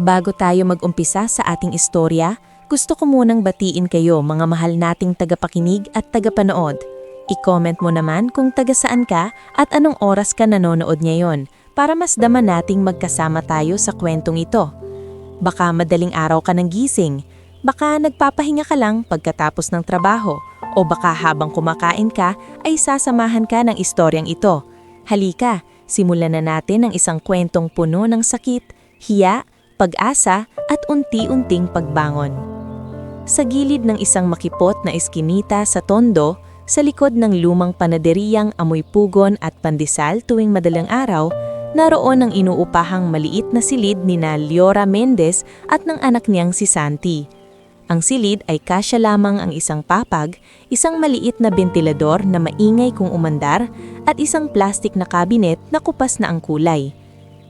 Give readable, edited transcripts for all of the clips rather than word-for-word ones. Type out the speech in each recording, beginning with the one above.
Bago tayo mag-umpisa sa ating istorya, gusto ko munang batiin kayo mga mahal nating tagapakinig at tagapanood. I-comment mo naman kung taga saan ka at anong oras ka nanonood ngayon para mas dama nating magkasama tayo sa kwentong ito. Baka madaling araw ka ng gising, baka nagpapahinga ka lang pagkatapos ng trabaho, o baka habang kumakain ka ay sasamahan ka ng istoryang ito. Halika, simulan na natin ang isang kwentong puno ng sakit, hiya, pag-asa at unti-unting pagbangon. Sa gilid ng isang makipot na eskinita sa Tondo, sa likod ng lumang panaderiyang amoy pugon at pandesal tuwing madaling araw, naroon ang inuupahang maliit na silid nina Leora Mendez at ng anak niyang si Santi. Ang silid ay kasya lamang ang isang papag, isang maliit na bentilador na maingay kung umandar, at isang plastik na kabinet na kupas na ang kulay.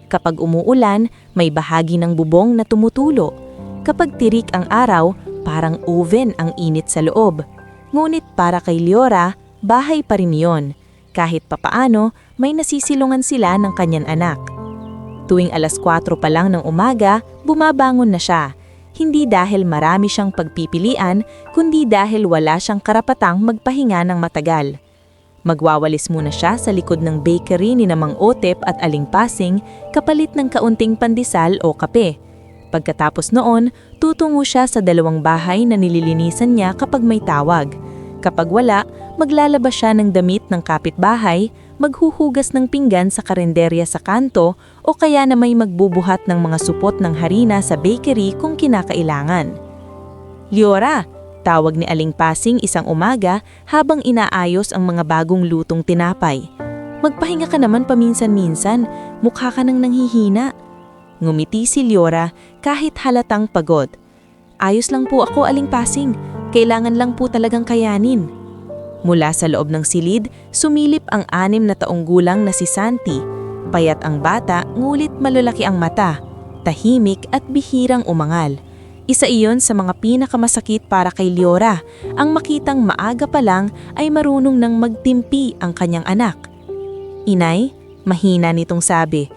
Kapag umuulan, may bahagi ng bubong na tumutulo. Kapag tirik ang araw, parang oven ang init sa loob. Ngunit para kay Leora, bahay pa rin yon. Kahit papaano, may nasisilungan sila ng kanyang anak. Tuwing 4:00 pa lang ng umaga, bumabangon na siya. Hindi dahil marami siyang pagpipilian, kundi dahil wala siyang karapatang magpahinga ng matagal. Magwawalis muna siya sa likod ng bakery ni Mang Otep at Aling Pasing kapalit ng kaunting pandesal o kape. Pagkatapos noon, tutungo siya sa 2 bahay na nililinisan niya kapag may tawag. Kapag wala, maglalabas siya ng damit ng kapitbahay, maghuhugas ng pinggan sa karinderya sa kanto o kaya na may magbubuhat ng mga supot ng harina sa bakery kung kinakailangan. "Leora!" tawag ni Aling Pasing isang umaga habang inaayos ang mga bagong lutong tinapay. "Magpahinga ka naman paminsan-minsan, mukha ka nang nanghihina." Ngumiti si Leora kahit halatang pagod. "Ayos lang po ako, Aling Pasing. Kailangan lang po talagang kayanin." Mula sa loob ng silid, sumilip ang 6 na taong gulang na si Santi. Payat ang bata, ngulit malalaki ang mata, tahimik at bihirang umangal. Isa iyon sa mga pinakamasakit para kay Leora, ang makitang maaga pa lang ay marunong nang magtimpi ang kanyang anak. "Inay," mahina nitong sabi,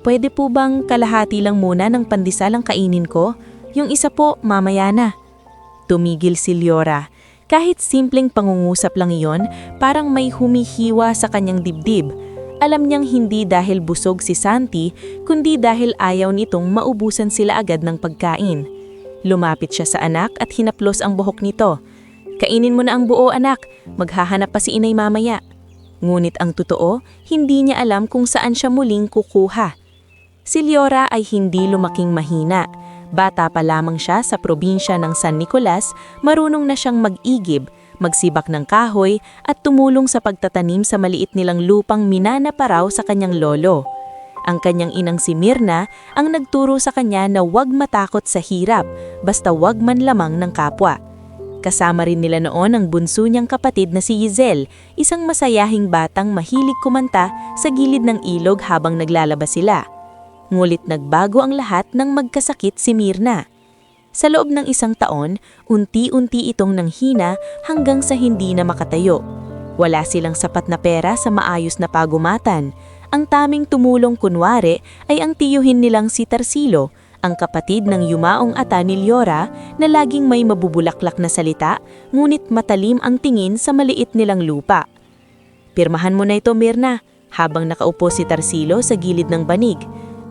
"pwede po bang kalahati lang muna ng pandesal ang kainin ko? Yung isa po, mamaya na." Tumigil si Leora. Kahit simpleng pangungusap lang iyon, parang may humihiwa sa kanyang dibdib. Alam niyang hindi dahil busog si Santi, kundi dahil ayaw nitong maubusan sila agad ng pagkain. Lumapit siya sa anak at hinaplos ang buhok nito. "Kainin mo na ang buo, anak. Maghahanap pa si inay mamaya." Ngunit ang totoo, hindi niya alam kung saan siya muling kukuha. Si Leora ay hindi lumaking mahina. Bata pa lamang siya sa probinsya ng San Nicolas, marunong na siyang mag-igib, magsibak ng kahoy at tumulong sa pagtatanim sa maliit nilang lupang minana pa raw sa kanyang lolo. Ang kanyang inang si Mirna ang nagturo sa kanya na huwag matakot sa hirap, basta huwag man lamang ng kapwa. Kasama rin nila noon ang bunso niyang kapatid na si Yizel, isang masayahing batang mahilig kumanta sa gilid ng ilog habang naglalaba sila. Ngulit nagbago ang lahat nang magkasakit si Mirna. Sa loob ng 1 taon, unti-unti itong nanghina hanggang sa hindi na makatayo. Wala silang sapat na pera sa maayos na pagumatan. Ang taming tumulong kunwari ay ang tiyuhin nilang si Tarsilo, ang kapatid ng yumaong ata ni Leora na laging may mabubulaklak na salita, ngunit matalim ang tingin sa maliit nilang lupa. "Pirmahan mo na ito, Mirna," habang nakaupo si Tarsilo sa gilid ng banig.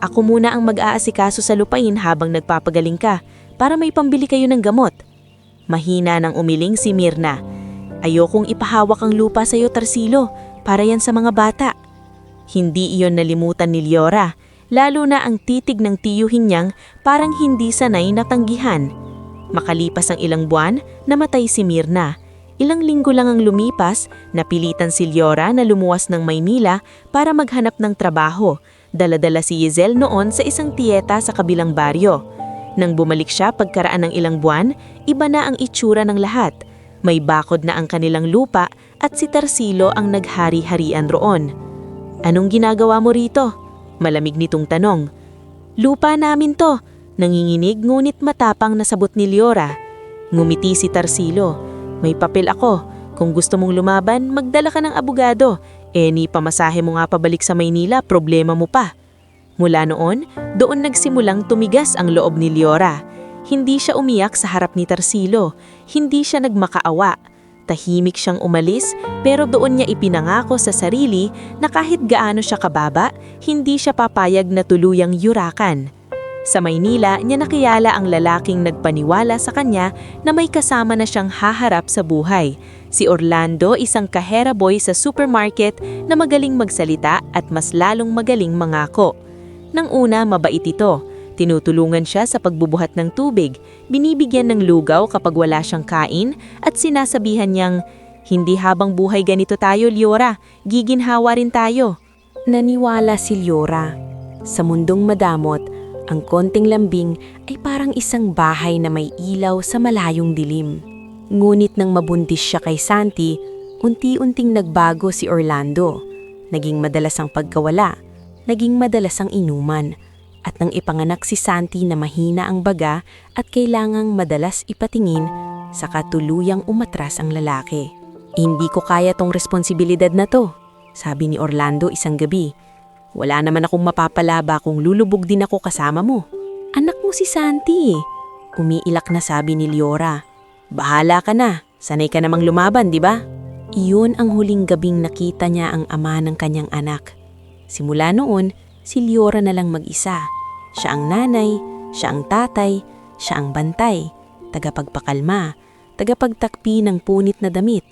"Ako muna ang mag-aasikaso sa lupain habang nagpapagaling ka, para may pambili kayo ng gamot." Mahina nang umiling si Mirna. "Ayokong ipahawak ang lupa sa iyo, Tarsilo, para yan sa mga bata." Hindi iyon nalimutan ni Leora, lalo na ang titig ng tiyuhin niyang parang hindi sanay natanggihan. Makalipas ang ilang buwan, namatay si Mirna. Ilang linggo lang ang lumipas, napilitan si Leora na lumuwas ng Maynila para maghanap ng trabaho. Dala-dala si Yizel noon sa isang tiyeta sa kabilang baryo. Nang bumalik siya pagkaraan ng ilang buwan, iba na ang itsura ng lahat. May bakod na ang kanilang lupa at si Tarsilo ang naghari-harian roon. "Anong ginagawa mo rito?" malamig nitong tanong. "Lupa namin to," nanginginig ngunit matapang na sabot ni Leora. Ngumiti si Tarsilo. "May papel ako. Kung gusto mong lumaban, magdala ka ng abogado. Ni pamasahe mo nga pabalik sa Maynila, problema mo pa." Mula noon, doon nagsimulang tumigas ang loob ni Liora. Hindi siya umiyak sa harap ni Tarsilo, hindi siya nagmakaawa. Tahimik siyang umalis, pero doon niya ipinangako sa sarili na kahit gaano siya kababa, hindi siya papayag na tuluyang yurakan. Sa Maynila, niya nakilala ang lalaking nagpaniwala sa kanya na may kasama na siyang haharap sa buhay. Si Orlando, isang kahera boy sa supermarket na magaling magsalita at mas lalong magaling mangako. Nang una, mabait ito. Tinutulungan siya sa pagbubuhat ng tubig, binibigyan ng lugaw kapag wala siyang kain, at sinasabihan niyang, "Hindi habang buhay ganito tayo, Liora. Giginhawa rin tayo." Naniwala si Liora. Sa mundong madamot, ang konting lambing ay parang isang bahay na may ilaw sa malayong dilim. Ngunit nang mabuntis siya kay Santi, unti-unting nagbago si Orlando. Naging madalas ang pagkawala, naging madalas ang inuman, at nang ipanganak si Santi na mahina ang baga at kailangang madalas ipatingin, saka tuluyang umatras ang lalaki. "Hindi ko kaya tong responsibilidad na to," sabi ni Orlando isang gabi. "Wala naman akong mapapalaba kung lulubog din ako kasama mo." "Anak mo si Santi," umiilak na sabi ni Liora. "Bahala ka na, sanay ka namang lumaban, di ba?" Iyon ang huling gabing nakita niya ang ama ng kanyang anak. Simula noon, si Liora na lang mag-isa. Siya ang nanay, siya ang tatay, siya ang bantay, tagapagpakalma, tagapagtakpi ng punit na damit,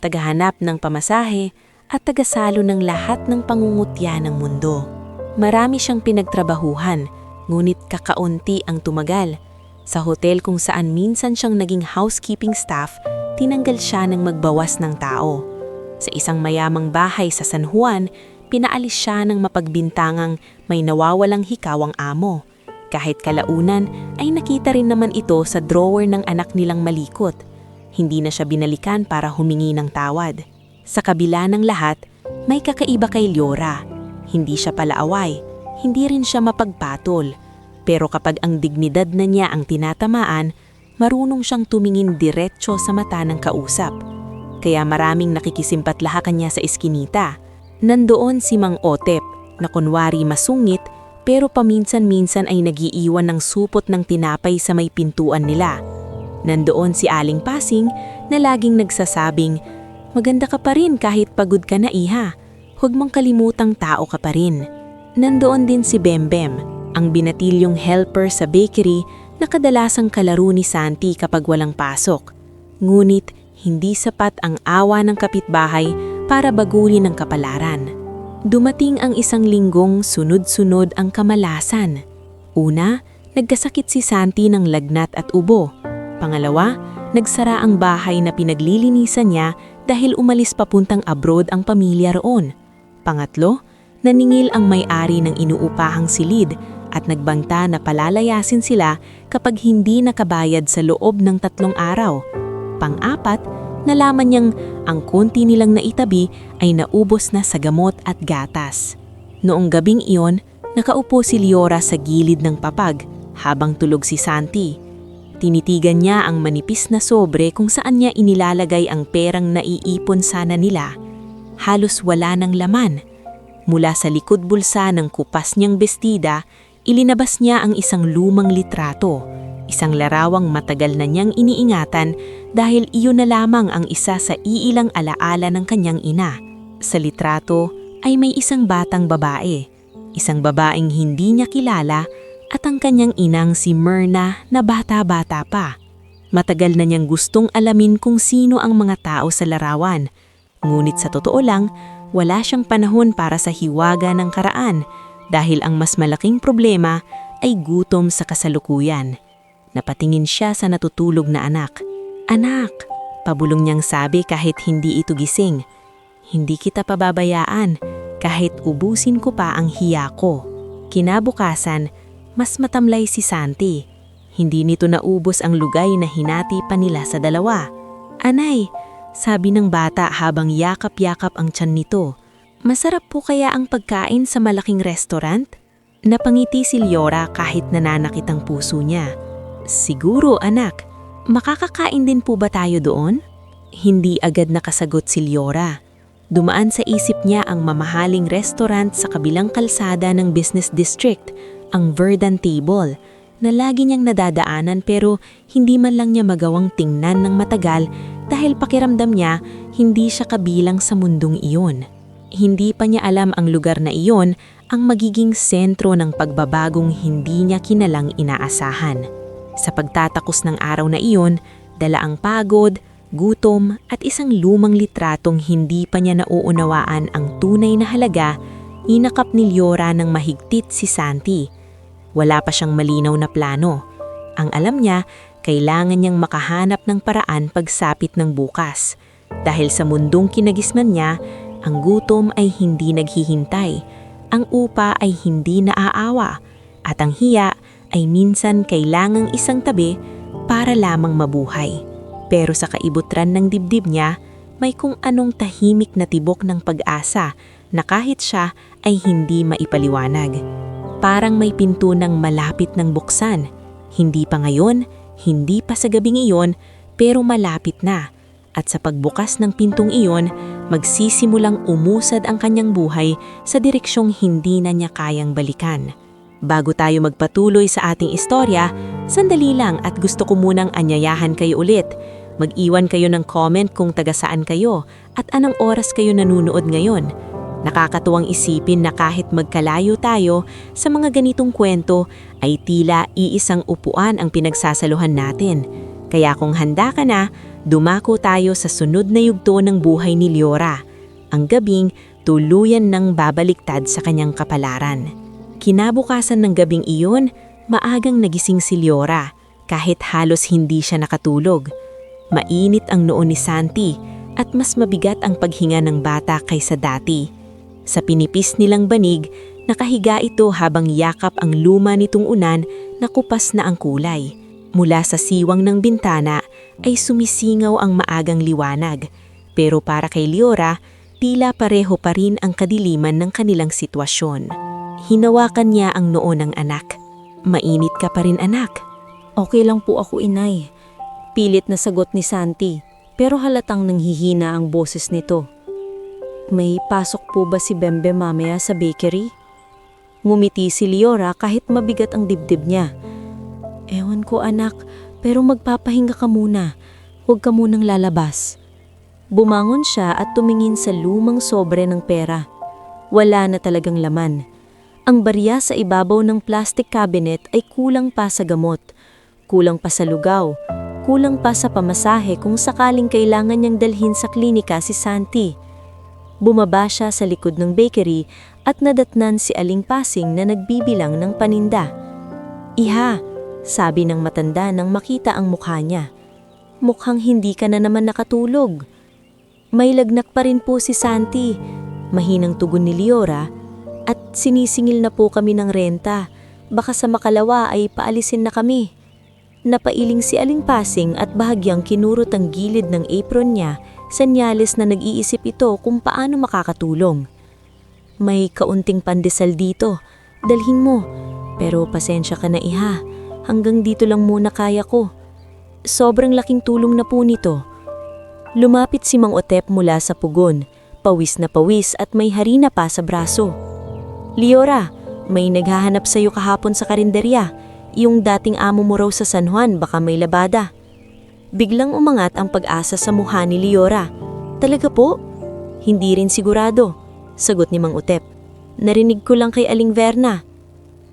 tagahanap ng pamasahe, at tagasalo ng lahat ng pangungutya ng mundo. Marami siyang pinagtrabahuhan, ngunit kakaunti ang tumagal. Sa hotel kung saan minsan siyang naging housekeeping staff, tinanggal siya ng magbawas ng tao. Sa isang mayamang bahay sa San Juan, pinaalis siya ng mapagbintangang may nawawalang hikawang amo. Kahit kalaunan ay nakita rin naman ito sa drawer ng anak nilang malikot. Hindi na siya binalikan para humingi ng tawad. Sa kabila ng lahat, may kakaiba kay Liora. Hindi siya palaaway, hindi rin siya mapagpatol. Pero kapag ang dignidad na niya ang tinatamaan, marunong siyang tumingin diretso sa mata ng kausap. Kaya maraming nakikisimpatlahakan niya sa eskinita. Nandoon si Mang Otep na kunwari masungit pero paminsan-minsan ay nagiiwan ng supot ng tinapay sa may pintuan nila. Nandoon si Aling Pasing na laging nagsasabing, "Maganda ka pa rin kahit pagod ka na, iha. Huwag mong kalimutang tao ka pa rin." Nandoon din si Bembem, ang binatilyong helper sa bakery na kadalasang kalaro ni Santi kapag walang pasok. Ngunit hindi sapat ang awa ng kapitbahay para baguhin ang kapalaran. Dumating ang isang linggong sunod-sunod ang kamalasan. Una, nagkasakit si Santi ng lagnat at ubo. Pangalawa, nagsara ang bahay na pinaglilinisan niya dahil umalis papuntang abroad ang pamilya roon. Pangatlo, naningil ang may-ari ng inuupahang silid at nagbanta na palalayasin sila kapag hindi nakabayad sa loob ng 3 araw. Pang-apat, nalaman niyang ang konti nilang naitabi ay naubos na sa gamot at gatas. Noong gabing iyon, nakaupo si Liora sa gilid ng papag habang tulog si Santi. Tinitigan niya ang manipis na sobre kung saan niya inilalagay ang perang naiipon sana nila. Halos wala ng laman. Mula sa likod bulsa ng kupas niyang bestida, ilinabas niya ang isang lumang litrato. Isang larawang matagal na niyang iniingatan dahil iyon na lamang ang isa sa iilang alaala ng kanyang ina. Sa litrato ay may isang batang babae, isang babaeng hindi niya kilala at ang kanyang inang si Myrna na bata-bata pa. Matagal na niyang gustong alamin kung sino ang mga tao sa larawan. Ngunit sa totoo lang, wala siyang panahon para sa hiwaga ng karaan dahil ang mas malaking problema ay gutom sa kasalukuyan. Napatingin siya sa natutulog na anak. "Anak," pabulong niyang sabi kahit hindi ito gising. "Hindi kita pababayaan kahit ubusin ko pa ang hiya ko." Kinabukasan, mas matamlay si Santi. Hindi nito naubos ang lugay na hinati pa nila sa dalawa. "Anay," sabi ng bata habang yakap-yakap ang tiyan nito, "masarap po kaya ang pagkain sa malaking restaurant?" Napangiti si Liora kahit nananakit ang puso niya. "Siguro, anak. Makakakain din po ba tayo doon?" Hindi agad nakasagot si Liora. Dumaan sa isip niya ang mamahaling restaurant sa kabilang kalsada ng business district, ang Verdant Table, na lagi niyang nadadaanan pero hindi man lang niya magawang tingnan ng matagal dahil pakiramdam niya hindi siya kabilang sa mundong iyon. Hindi pa niya alam ang lugar na iyon ang magiging sentro ng pagbabagong hindi niya kinalang inaasahan. Sa pagtatakos ng araw na iyon, dala ang pagod, gutom at isang lumang litratong hindi pa niya nauunawaan ang tunay na halaga, inakap ni Liora ng mahigpit si Santi. Wala pa siyang malinaw na plano. Ang alam niya, kailangan niyang makahanap ng paraan pagsapit ng bukas. Dahil sa mundong kinagisnan niya, ang gutom ay hindi naghihintay, ang upa ay hindi naaawa, at ang hiya ay minsan kailangang isang tabi para lamang mabuhay. Pero sa kaibutran ng dibdib niya, may kung anong tahimik na tibok ng pag-asa na kahit siya ay hindi maipaliwanag. Parang may pinto ng malapit ng buksan. Hindi pa ngayon, hindi pa sa gabing iyon, pero malapit na. At sa pagbukas ng pintong iyon, magsisimulang umusad ang kanyang buhay sa direksyong hindi na niya kayang balikan. Bago tayo magpatuloy sa ating istorya, sandali lang at gusto ko munang anyayahan kayo ulit. Mag-iwan kayo ng comment kung taga saan kayo at anong oras kayo nanunood ngayon. Nakakatuwang isipin na kahit magkalayo tayo, sa mga ganitong kwento ay tila iisang upuan ang pinagsasaluhan natin. Kaya kung handa ka na, dumako tayo sa sunod na yugto ng buhay ni Liora. Ang gabing tuluyan ng babaliktad sa kanyang kapalaran. Kinabukasan ng gabing iyon, maagang nagising si Liora kahit halos hindi siya nakatulog. Mainit ang noo ni Santi at mas mabigat ang paghinga ng bata kaysa dati. Sa pinipis nilang banig, nakahiga ito habang yakap ang luma nitong unan na kupas na ang kulay. Mula sa siwang ng bintana ay sumisingaw ang maagang liwanag. Pero para kay Liora, tila pareho pa rin ang kadiliman ng kanilang sitwasyon. Hinawakan niya ang noo ng anak. "Mainit ka pa rin, anak." Okay lang po ako, inay. Pilit na sagot ni Santi, pero halatang nanghihina ang boses nito. May pasok po ba si Bembe mamaya sa bakery? Ngumiti si Liora kahit mabigat ang dibdib niya. Ewan ko, anak, pero magpapahinga ka muna. Huwag ka munang lalabas. Bumangon siya at tumingin sa lumang sobre ng pera. Wala na talagang laman. Ang barya sa ibabaw ng plastic cabinet ay kulang pa sa gamot, kulang pa sa lugaw, kulang pa sa pamasahe kung sakaling kailangan niyang dalhin sa klinika si Santi. Bumaba siya sa likod ng bakery at nadatnan si Aling Pasing na nagbibilang ng paninda. "Iha," sabi ng matanda nang makita ang mukha niya. "Mukhang hindi ka na naman nakatulog." "May lagnat pa rin po si Santi," mahinang tugon ni Liora, "at sinisingil na po kami ng renta. Baka sa makalawa ay paalisin na kami." Napailing si Aling Pasing at bahagyang kinurot ang gilid ng apron niya, senyales na nag-iisip ito kung paano makakatulong. "May kaunting pandesal dito, dalhin mo. Pero pasensya ka na, iha, hanggang dito lang muna kaya ko. Sobrang laking tulong na po nito." Lumapit si Mang Otep mula sa pugon, pawis na pawis at may harina pa sa braso. "Liora, may naghahanap sa'yo kahapon sa karinderya. Yung dating amo mo raw sa San Juan, baka may labada." Biglang umangat ang pag-asa sa mukha ni Liora. "Talaga po?" "Hindi rin sigurado," sagot ni Mang Utep. "Narinig ko lang kay Aling Verna."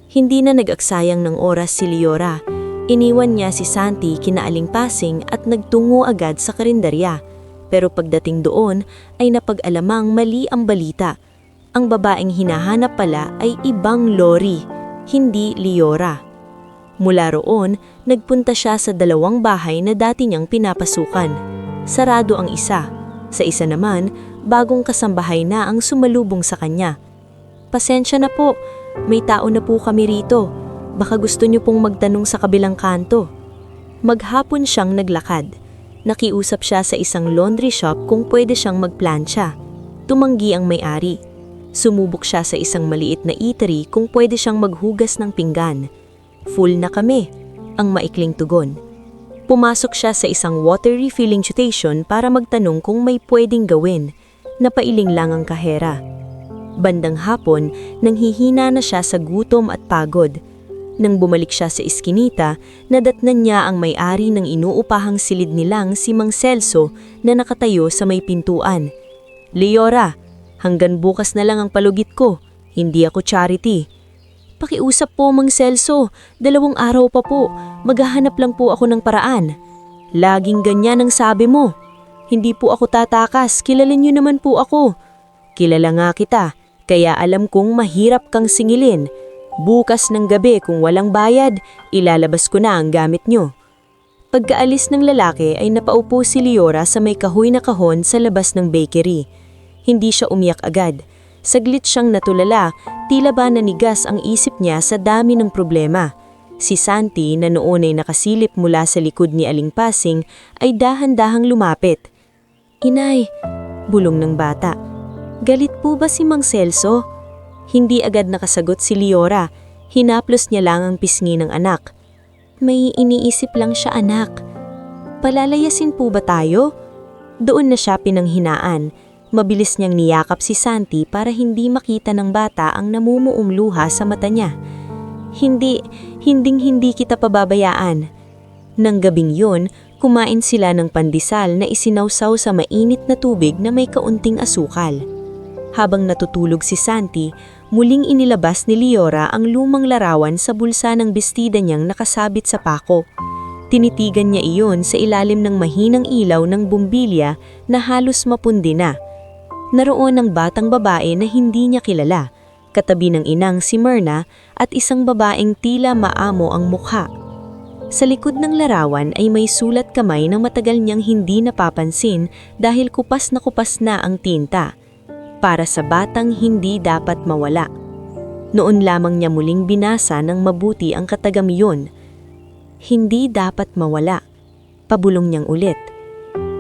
Hindi na nag-aksayang ng oras si Liora. Iniwan niya si Santi kina Aling Pasing at nagtungo agad sa karinderya. Pero pagdating doon ay napag-alamang mali ang balita. Ang babaeng hinahanap pala ay ibang Lori, hindi Liora. Mula roon, nagpunta siya sa 2 bahay na dati niyang pinapasukan. Sarado ang isa. Sa isa naman, bagong kasambahay na ang sumalubong sa kanya. "Pasensya na po, may tao na po kami rito. Baka gusto niyo pong magtanong sa kabilang kanto." Maghapon siyang naglakad. Nakiusap siya sa isang laundry shop kung pwede siyang magplansya. Tumanggi ang may-ari. Sumubok siya sa isang maliit na eatery kung pwede siyang maghugas ng pinggan. "Full na kami," ang maikling tugon. Pumasok siya sa isang water refilling station para magtanong kung may pwedeng gawin. napailing lang ang kahera. Bandang hapon, nanghihina na siya sa gutom at pagod. Nang bumalik siya sa iskinita, nadatnan niya ang may-ari ng inuupahang silid nilang si Mang Celso na nakatayo sa may pintuan. "Leora, hanggang bukas na lang ang palugit ko. Hindi ako charity." "Pakiusap po, Mang Celso. 2 araw pa po. Maghahanap lang po ako ng paraan." "Laging ganyan ang sabi mo. Hindi po ako tatakas. Kilala niyo naman po ako." "Kilala nga kita, kaya alam kong mahirap kang singilin. Bukas ng gabi kung walang bayad, ilalabas ko na ang gamit niyo." Pagkaalis ng lalaki ay napaupo si Leora sa may kahoy na kahon sa labas ng bakery. Hindi siya umiyak agad. Saglit siyang natulala, tila ba nanigas ang isip niya sa dami ng problema. Si Santi na noon ay nakasilip mula sa likod ni Aling Pasing ay dahan-dahang lumapit. "Inay," bulong ng bata, "galit po ba si Mang Celso?" Hindi agad nakasagot si Leora. Hinaplos niya lang ang pisngi ng anak. "May iniisip lang siya, anak. Palalayasin po ba tayo?" Doon na siya pinanghinaan. Mabilis niyang niyakap si Santi para hindi makita ng bata ang namumuong luha sa mata niya. Hindi kita pababayaan." Nang gabing yun, kumain sila ng pandesal na isinawsaw sa mainit na tubig na may kaunting asukal. Habang natutulog si Santi, muling inilabas ni Leora ang lumang larawan sa bulsa ng bestida niyang nakasabit sa pako. Tinitigan niya iyon sa ilalim ng mahinang ilaw ng bumbilya na halos mapundi na. Naroon ang batang babae na hindi niya kilala, katabi ng inang si Myrna at isang babaeng tila maamo ang mukha. Sa likod ng larawan ay may sulat kamay na matagal niyang hindi napapansin dahil kupas na ang tinta. Para sa batang hindi dapat mawala. Noon lamang niya muling binasa ng mabuti ang katagamiyon. Hindi dapat mawala. Pabulong niyang ulit.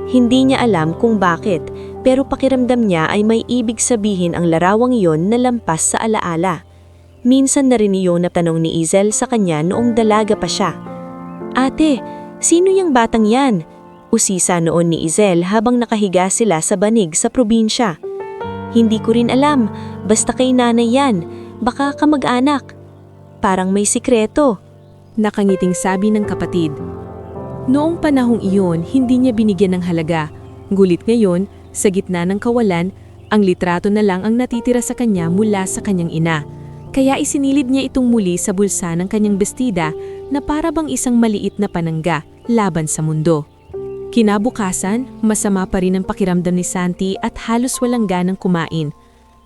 Hindi niya alam kung bakit, pero pakiramdam niya ay may ibig sabihin ang larawang iyon na lampas sa alaala. Minsan na rin iyon natanong ni Izel sa kanya noong dalaga pa siya. "Ate, sino yung batang yan?" Usisa noon ni Izel habang nakahiga sila sa banig sa probinsya. "Hindi ko rin alam, basta kay nanay yan, baka kamag-anak. Parang may sikreto." Nakangiting sabi ng kapatid. Noong panahong iyon, hindi niya binigyan ng halaga. Ngulit ngayon, sa gitna ng kawalan, ang litrato na lang ang natitira sa kanya mula sa kanyang ina. Kaya isinilid niya itong muli sa bulsa ng kanyang bestida na para bang isang maliit na panangga laban sa mundo. Kinabukasan, masama pa rin ang pakiramdam ni Santi at halos walang ganang kumain.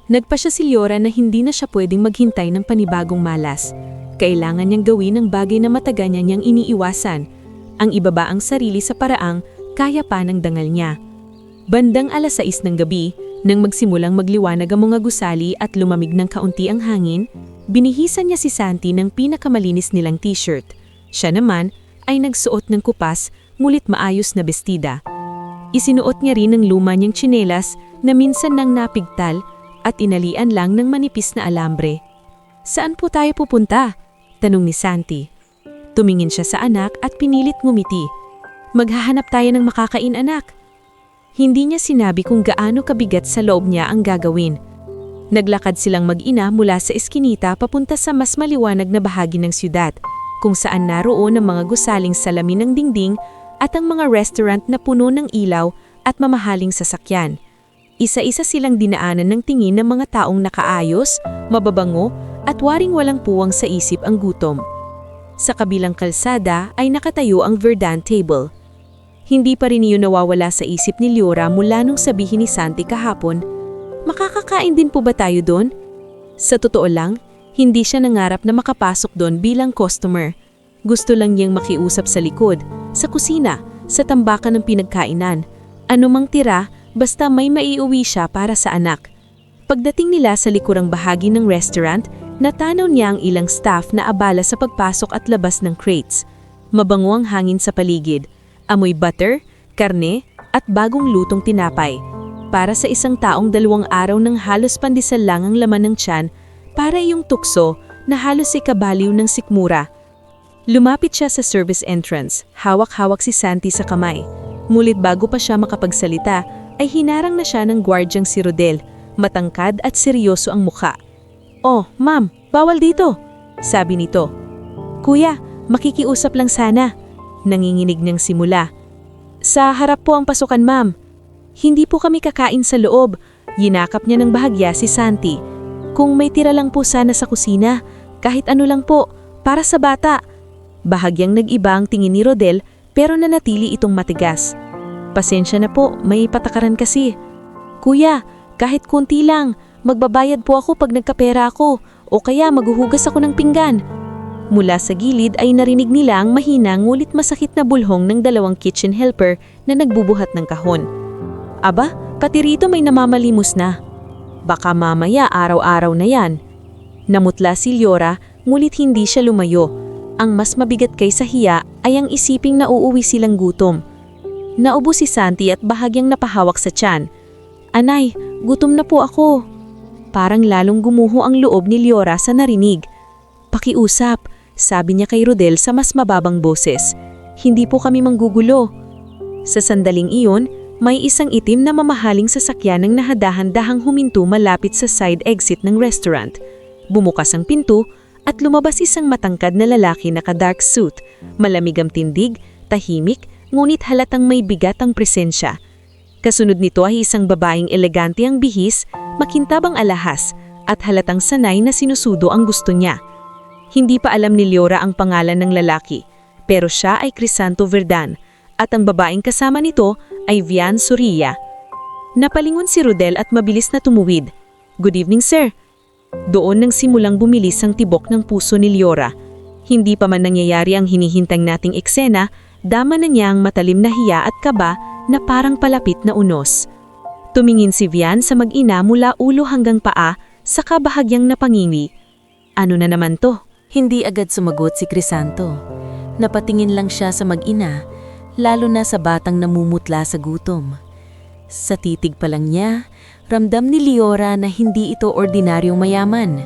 Nagpa siya si Leora na hindi na siya pwedeng maghintay ng panibagong malas. Kailangan niyang gawin ang bagay na matagal niyang iniiwasan, ang ibaba ang sarili sa paraang kaya pa ng dangal niya. Bandang 6:00 ng gabi, nang magsimulang magliwanag ang mga gusali at lumamig ng kaunti ang hangin, binihisan niya si Santi ng pinakamalinis nilang t-shirt. Siya naman ay nagsuot ng kupas, ngulit maayos na bestida. Isinuot niya rin ang luma niyang tsinelas na minsan nang napigtal at inalian lang ng manipis na alambre. "Saan po tayo pupunta?" tanong ni Santi. Tumingin siya sa anak at pinilit ngumiti. "Maghahanap tayo ng makakain, anak." Hindi niya sinabi kung gaano kabigat sa loob niya ang gagawin. Naglakad silang mag-ina mula sa eskinita papunta sa mas maliwanag na bahagi ng siyudad, kung saan naroon ang mga gusaling salamin ng dingding at ang mga restaurant na puno ng ilaw at mamahaling sasakyan. Isa-isa silang dinaanan ng tingin ng mga taong nakaayos, mababango at waring walang puwang sa isip ang gutom. Sa kabilang kalsada ay nakatayo ang verdant table. Hindi pa rin iyon nawawala sa isip ni Leora mula nung sabihin ni Santi kahapon, "Makakakain din po ba tayo doon?" Sa totoo lang, hindi siya nangarap na makapasok doon bilang customer. Gusto lang niyang makiusap sa likod, sa kusina, sa tambakan ng pinagkainan. Anumang tira, basta may maiuwi siya para sa anak. Pagdating nila sa likurang bahagi ng restaurant, natanaw niya ang ilang staff na abala sa pagpasok at labas ng crates. Mabango ang hangin sa paligid, amoy butter, karne, at bagong lutong tinapay. Para sa isang taong 2 araw ng halos pandesal lang ang laman ng tiyan, para iyong tukso na halos ikabaliw ng sikmura. Lumapit siya sa service entrance, hawak-hawak si Santi sa kamay. Mulit bago pa siya makapagsalita, ay hinarang na siya ng gwardyang si Rodel. Matangkad at seryoso ang mukha. "Oh, ma'am, bawal dito," sabi nito. "Kuya, makikiusap lang sana," nanginginig niyang simula. "Sa harap po ang pasukan, ma'am. Hindi po kami kakain sa loob." Yinakap niya ng bahagya si Santi. "Kung may tira lang po sana sa kusina, kahit ano lang po, para sa bata." Bahagyang nag-iba ang tingin ni Rodel pero nanatili itong matigas. "Pasensya na po, may patakaran kasi." "Kuya, kahit kunti lang, magbabayad po ako pag nagkapera ako o kaya maghuhugas ako ng pinggan." Mula sa gilid ay narinig nila ang mahina ngulit masakit na bulhong ng dalawang kitchen helper na nagbubuhat ng kahon. "Aba, pati rito may namamalimos na. Baka mamaya araw-araw na yan." Namutla si Liora ngulit hindi siya lumayo. Ang mas mabigat kaysa hiya ay ang isiping nauuwi silang gutom. Naubo si Santi at bahagyang napahawak sa tiyan. "Anay, gutom na po ako." Parang lalong gumuho ang loob ni Liora sa narinig. "Pakiusap," sabi niya kay Rodel sa mas mababang boses. "Hindi po kami manggugulo." Sa sandaling iyon, may isang itim na mamahaling sasakyan ng nahadahan-dahang huminto malapit sa side exit ng restaurant. Bumukas ang pinto at lumabas isang matangkad na lalaki naka-dark suit, malamig ang tindig, tahimik, ngunit halatang may bigat ang presensya. Kasunod nito ay isang babaeng elegante ang bihis, makintabang alahas, at halatang sanay na sinusudo ang gusto niya. Hindi pa alam ni Liora ang pangalan ng lalaki, pero siya ay Crisanto Verdan, at ang babaeng kasama nito ay Vian Soria. Napalingon si Rodel at mabilis na tumuwid. "Good evening, sir." Doon nang simulang bumilis ang tibok ng puso ni Liora. Hindi pa man nangyayari ang hinihintang nating eksena, dama na niya ang matalim na hiya at kaba na parang palapit na unos. Tumingin si Vian sa mag-ina mula ulo hanggang paa, saka bahagyang napangingi. "Ano na naman to?" Hindi agad sumagot si Crisanto. Napatingin lang siya sa mag-ina, lalo na sa batang namumutla sa gutom. Sa titig pa lang niya, ramdam ni Liora na hindi ito ordinaryong mayaman.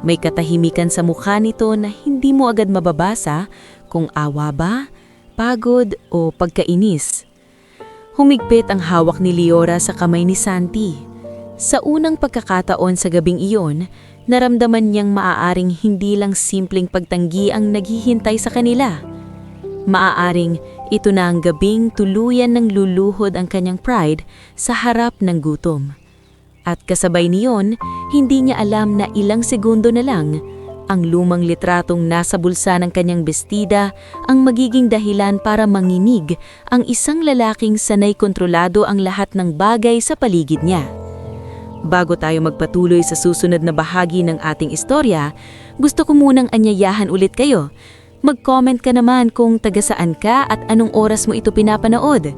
May katahimikan sa mukha nito na hindi mo agad mababasa kung awa ba, pagod o pagkainis. Humigpit ang hawak ni Liora sa kamay ni Santi. Sa unang pagkakataon sa gabing iyon, naramdaman niyang maaaring hindi lang simpleng pagtanggi ang naghihintay sa kanila. Maaaring ito na ang gabing tuluyan ng luluhod ang kanyang pride sa harap ng gutom. At kasabay niyon, hindi niya alam na ilang segundo na lang, ang lumang litratong nasa bulsa ng kanyang bestida ang magiging dahilan para manginig ang isang lalaking sanay kontrolado ang lahat ng bagay sa paligid niya. Bago tayo magpatuloy sa susunod na bahagi ng ating istorya, gusto ko munang anyayahan ulit kayo. Mag-comment ka naman kung taga saan ka at anong oras mo ito pinapanood.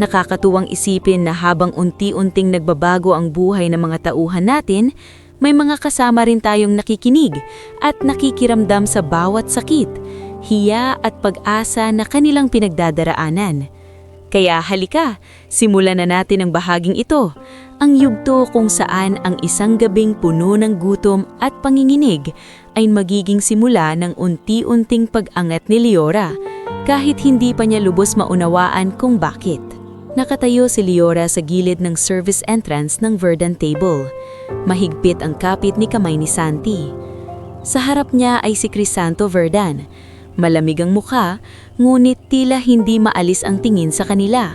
Nakakatuwang isipin na habang unti-unting nagbabago ang buhay ng mga tauhan natin, may mga kasama rin tayong nakikinig at nakikiramdam sa bawat sakit, hiya at pag-asa na kanilang pinagdadaraanan. Kaya halika, simulan na natin ang bahaging ito, ang yugto kung saan ang isang gabing puno ng gutom at panginginig ay magiging simula ng unti-unting pag-angat ni Liora, kahit hindi pa niya lubos maunawaan kung bakit. Nakatayo si Liora sa gilid ng service entrance ng Verdan table. Mahigpit ang kapit ni kamay ni Santi. Sa harap niya ay si Crisanto Verdan. Malamig ang mukha, ngunit tila hindi maalis ang tingin sa kanila.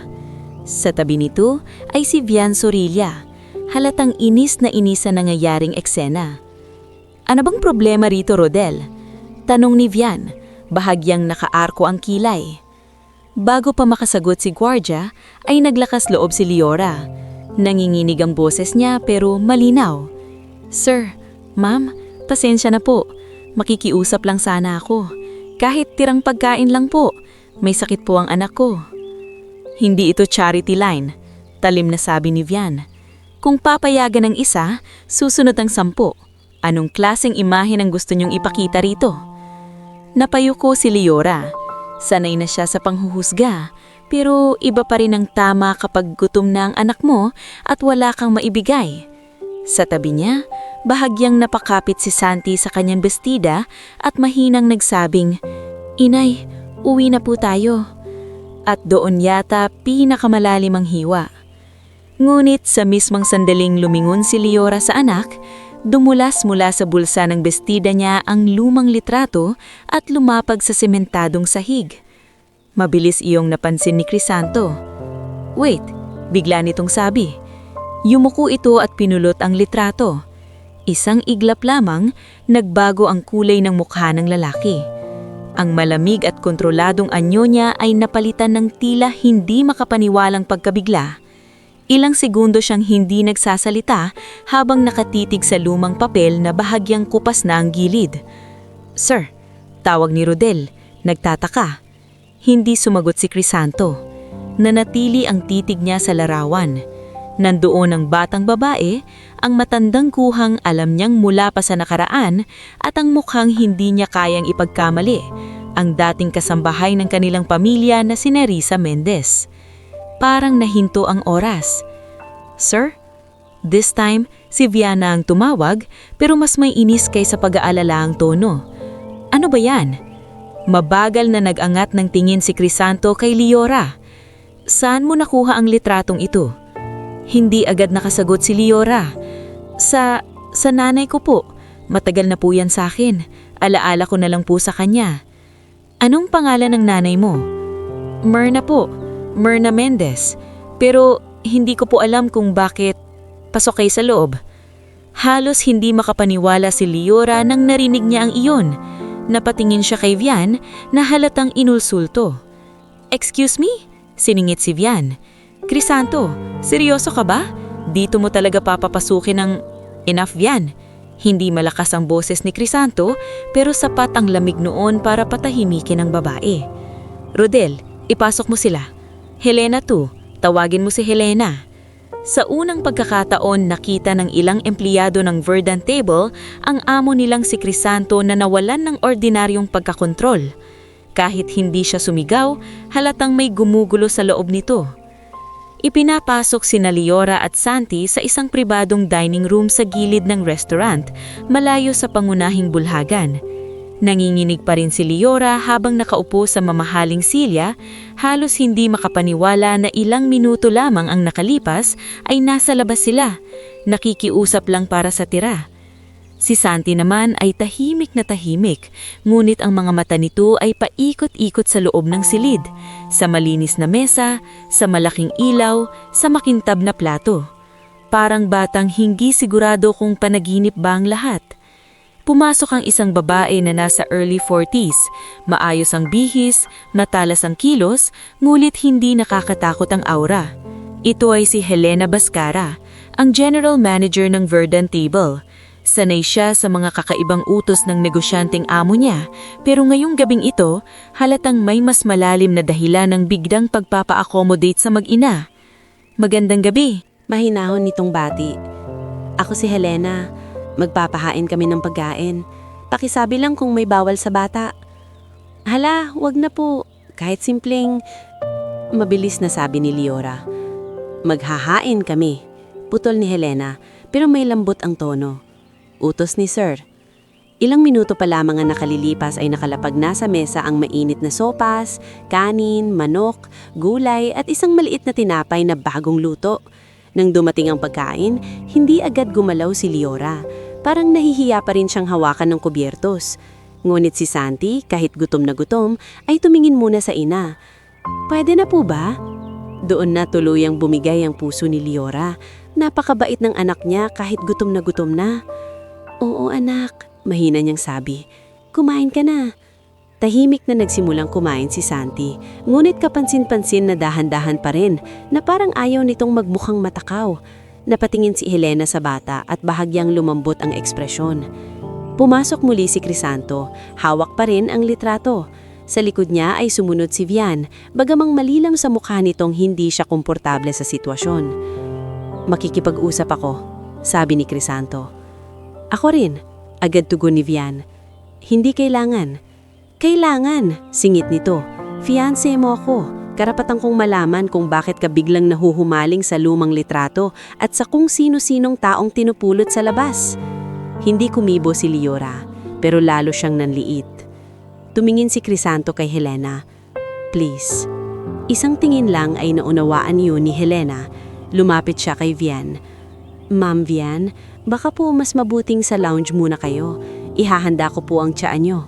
Sa tabi nito ay si Vian Soria, halatang inis na inis sa nangyayaring eksena. "Ano bang problema rito, Rodel?" tanong ni Vian, bahagyang nakaarko ang kilay. Bago pa makasagot si Guardia, ay naglakas loob si Liora. Nanginginig ang boses niya pero malinaw. "Sir, ma'am, pasensya na po. Makikiusap lang sana ako. Kahit tirang pagkain lang po, may sakit po ang anak ko." "Hindi ito charity line," talim na sabi ni Vian. "Kung papayagan ng isa, susunod ang 10. Anong klaseng imahe ang gusto niyong ipakita rito?" Napayuko si Liora. Sanay na siya sa panghuhusga, pero iba pa rin ang tama kapag gutom na ang anak mo at wala kang maibigay. Sa tabi niya, bahagyang napakapit si Santi sa kanyang bestida at mahinang nagsabing, "Inay, uwi na po tayo." At doon yata pinakamalalim ang hiwa. Ngunit sa mismong sandaling lumingon si Liora sa anak, dumulas mula sa bulsa ng bestida niya ang lumang litrato at lumapag sa sementadong sahig. Mabilis iyong napansin ni Crisanto. Wait, bigla nitong sabi. Yumuko ito at pinulot ang litrato. Isang iglap lamang, nagbago ang kulay ng mukha ng lalaki. Ang malamig at kontroladong anyo niya ay napalitan ng tila hindi makapaniwalang pagkabigla. Ilang segundo siyang hindi nagsasalita habang nakatitig sa lumang papel na bahagyang kupas na ang gilid. "Sir," tawag ni Rodel, nagtataka. Hindi sumagot si Crisanto. Nanatili ang titig niya sa larawan. Nandoon ang batang babae, ang matandang kuhang alam niyang mula pa sa nakaraan at ang mukhang hindi niya kayang ipagkamali, ang dating kasambahay ng kanilang pamilya na si Nerissa Mendez. Parang nahinto ang oras. "Sir?" This time, si Viana ang tumawag pero mas may inis kaysa pag-aalala ang tono. "Ano ba yan?" Mabagal na nag-angat ng tingin si Crisanto kay Liora. "Saan mo nakuha ang litratong ito?" Hindi agad nakasagot si Liora. Sa nanay ko po. Matagal na po yan sa akin. Alaala ko na lang po sa kanya." "Anong pangalan ng nanay mo?" "Myrna po. Myrna Mendez. Pero hindi ko po alam kung bakit." "Pasok kayo sa loob." Halos hindi makapaniwala si Liora nang narinig niya ang iyon. Napatingin siya kay Vian na halatang inulsulto. "Excuse me?" Siningit si Vian. "Crisanto, seryoso ka ba? Dito mo talaga papapasukin ng..." "Enough, Vian." Hindi malakas ang boses ni Crisanto pero sapat ang lamig noon para patahimikin ang babae. "Rodel, ipasok mo sila." "Helena too, tawagin mo si Helena." Sa unang pagkakataon nakita ng ilang empleyado ng Verdant Table ang amo nilang si Crisanto na nawalan ng ordinaryong pagkakontrol. Kahit hindi siya sumigaw, halatang may gumugulo sa loob nito. Ipinapasok sina Liora at Santi sa isang pribadong dining room sa gilid ng restaurant, malayo sa pangunahing bulhagan. Nanginginig pa rin si Liora habang nakaupo sa mamahaling silya, halos hindi makapaniwala na ilang minuto lamang ang nakalipas ay nasa labas sila, nakikiusap lang para sa tira. Si Santi naman ay tahimik na tahimik, ngunit ang mga mata nito ay paikot-ikot sa loob ng silid, sa malinis na mesa, sa malaking ilaw, sa makintab na plato. Parang batang hindi sigurado kung panaginip ba ang lahat. Pumasok ang isang babae na nasa early 40s, maayos ang bihis, matalas ang kilos, ngulit hindi nakakatakot ang aura. Ito ay si Helena Bascara, ang general manager ng Verdant Table. Sanay siya sa mga kakaibang utos ng negosyanteng amo niya, pero ngayong gabing ito, halatang may mas malalim na dahilan ng biglang pagpapa-accommodate sa mag-ina. "Magandang gabi." Mahinahon nitong bati. "Ako si Helena. Magpapahain kami ng pagkain. Pakisabi lang kung may bawal sa bata." "Hala, wag na po. Kahit simpleng..." Mabilis na sabi ni Liora. "Maghahain kami." Putol ni Helena, pero may lambot ang tono. "Utos ni Sir." Ilang minuto pa lamang ang nakalilipas ay nakalapag na sa mesa ang mainit na sopas, kanin, manok, gulay at isang maliit na tinapay na bagong luto. Nang dumating ang pagkain, hindi agad gumalaw si Liora. Parang nahihiya pa rin siyang hawakan ng kubyertos. Ngunit si Santi, kahit gutom na gutom, ay tumingin muna sa ina. "Pwede na po ba?" Doon na tuluyang bumigay ang puso ni Liora. Napakabait ng anak niya kahit gutom na gutom na. "Oo anak," mahina niyang sabi. "Kumain ka na." Tahimik na nagsimulang kumain si Santi, ngunit kapansin-pansin na dahan-dahan pa rin na parang ayaw nitong magmukhang matakaw. Napatingin si Helena sa bata at bahagyang lumambot ang ekspresyon. Pumasok muli si Crisanto, hawak pa rin ang litrato. Sa likod niya ay sumunod si Vian, bagamang malilam sa mukha nitong hindi siya komportable sa sitwasyon. "Makikipag-usap ako," sabi ni Crisanto. "Ako rin," agad tugon ni Vian. "Hindi kailangan." "Kailangan," singit nito. "Fiancé mo ako. Karapatan kong malaman kung bakit ka biglang nahuhumaling sa lumang litrato at sa kung sino-sinong taong tinupulot sa labas." Hindi kumibo si Liora, pero lalo siyang nanliit. Tumingin si Crisanto kay Helena. "Please." Isang tingin lang ay naunawaan yun ni Helena. Lumapit siya kay Vian. Ma'am Vian, baka po mas mabuting sa lounge muna kayo. Ihahanda ko po ang tsaa nyo.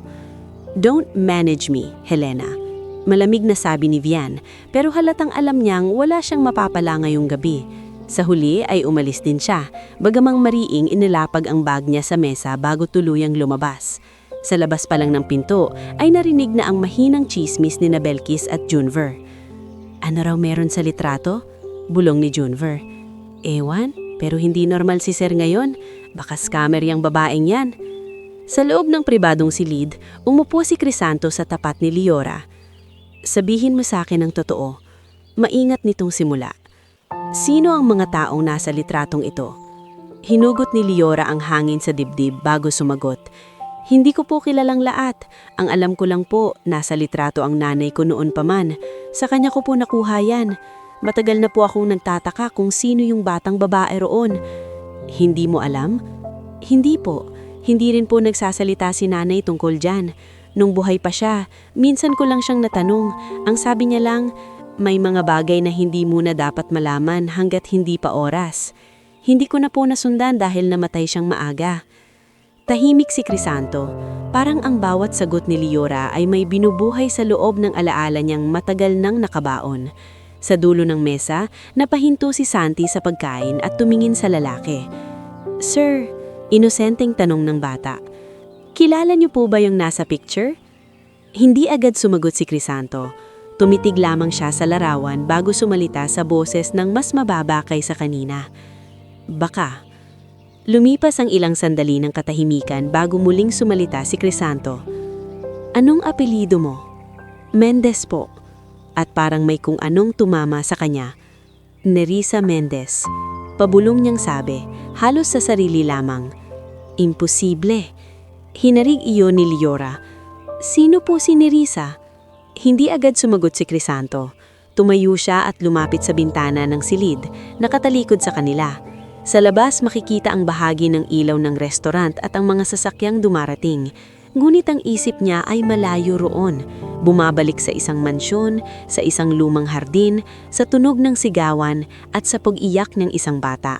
Don't manage me, Helena. Malamig na sabi ni Vian, pero halatang alam niyang wala siyang mapapala ngayong gabi. Sa huli ay umalis din siya, bagamang mariing inilapag ang bag niya sa mesa bago tuluyang lumabas. Sa labas pa lang ng pinto ay narinig na ang mahinang chismis ni Belkis at Junver. Ano raw meron sa litrato? Bulong ni Junver. Ewan, pero hindi normal si Sir ngayon. Baka scammer yang babaeng yan. Sa loob ng pribadong silid, umupo si Crisanto sa tapat ni Liora. Sabihin mo sa akin ang totoo. Maingat nitong simula. Sino ang mga taong nasa litratong ito? Hinugot ni Liora ang hangin sa dibdib bago sumagot. Hindi ko po kilalang lahat. Ang alam ko lang po, nasa litrato ang nanay ko noon pa man. Sa kanya ko po nakuha yan. Matagal na po akong nagtataka kung sino yung batang babae roon. Hindi mo alam? Hindi po. Hindi rin po nagsasalita si nanay tungkol dyan. Nung buhay pa siya, minsan ko lang siyang natanong. Ang sabi niya lang, may mga bagay na hindi muna dapat malaman hanggat hindi pa oras. Hindi ko na po nasundan dahil namatay siyang maaga. Tahimik si Crisanto. Parang ang bawat sagot ni Liora ay may binubuhay sa loob ng alaala niyang matagal nang nakabaon. Sa dulo ng mesa, napahinto si Santi sa pagkain at tumingin sa lalaki. Sir, inosenteng tanong ng bata. Kilala niyo po ba yung nasa picture? Hindi agad sumagot si Crisanto. Tumitig lamang siya sa larawan bago sumalita sa boses ng mas mababa kaysa kanina. Baka. Lumipas ang ilang sandali ng katahimikan bago muling sumalita si Crisanto. Anong apelyido mo? Mendez po. At parang may kung anong tumama sa kanya. Nerissa Mendez. Pabulong niyang sabi, halos sa sarili lamang. Imposible. Hinarig iyon ni Liora. Sino po si Nerissa? Hindi agad sumagot si Crisanto. Tumayo siya at lumapit sa bintana ng silid, nakatalikod sa kanila. Sa labas makikita ang bahagi ng ilaw ng restaurant at ang mga sasakyang dumarating. Ngunit ang isip niya ay malayo roon. Bumabalik sa isang mansyon, sa isang lumang hardin, sa tunog ng sigawan at sa pag-iyak ng isang bata.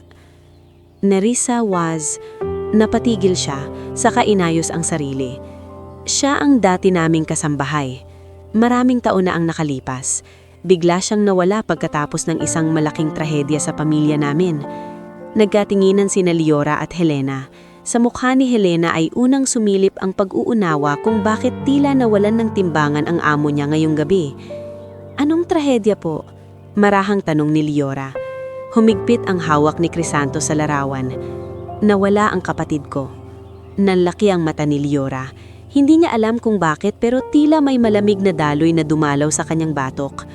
Nerissa was... Napatigil siya, saka inayos ang sarili. Siya ang dati naming kasambahay. Maraming taon na ang nakalipas. Bigla siyang nawala pagkatapos ng isang malaking trahedya sa pamilya namin. Nagkatinginan sina Liora at Helena. Sa mukha ni Helena ay unang sumilip ang pag-uunawa kung bakit tila nawalan ng timbangan ang amo niya ngayong gabi. Anong trahedya po? Marahang tanong ni Liora. Humigpit ang hawak ni Crisanto sa larawan. Nawala ang kapatid ko. Nanlaki ang mata ni Liora. Hindi niya alam kung bakit pero tila may malamig na daloy na dumalaw sa kanyang batok.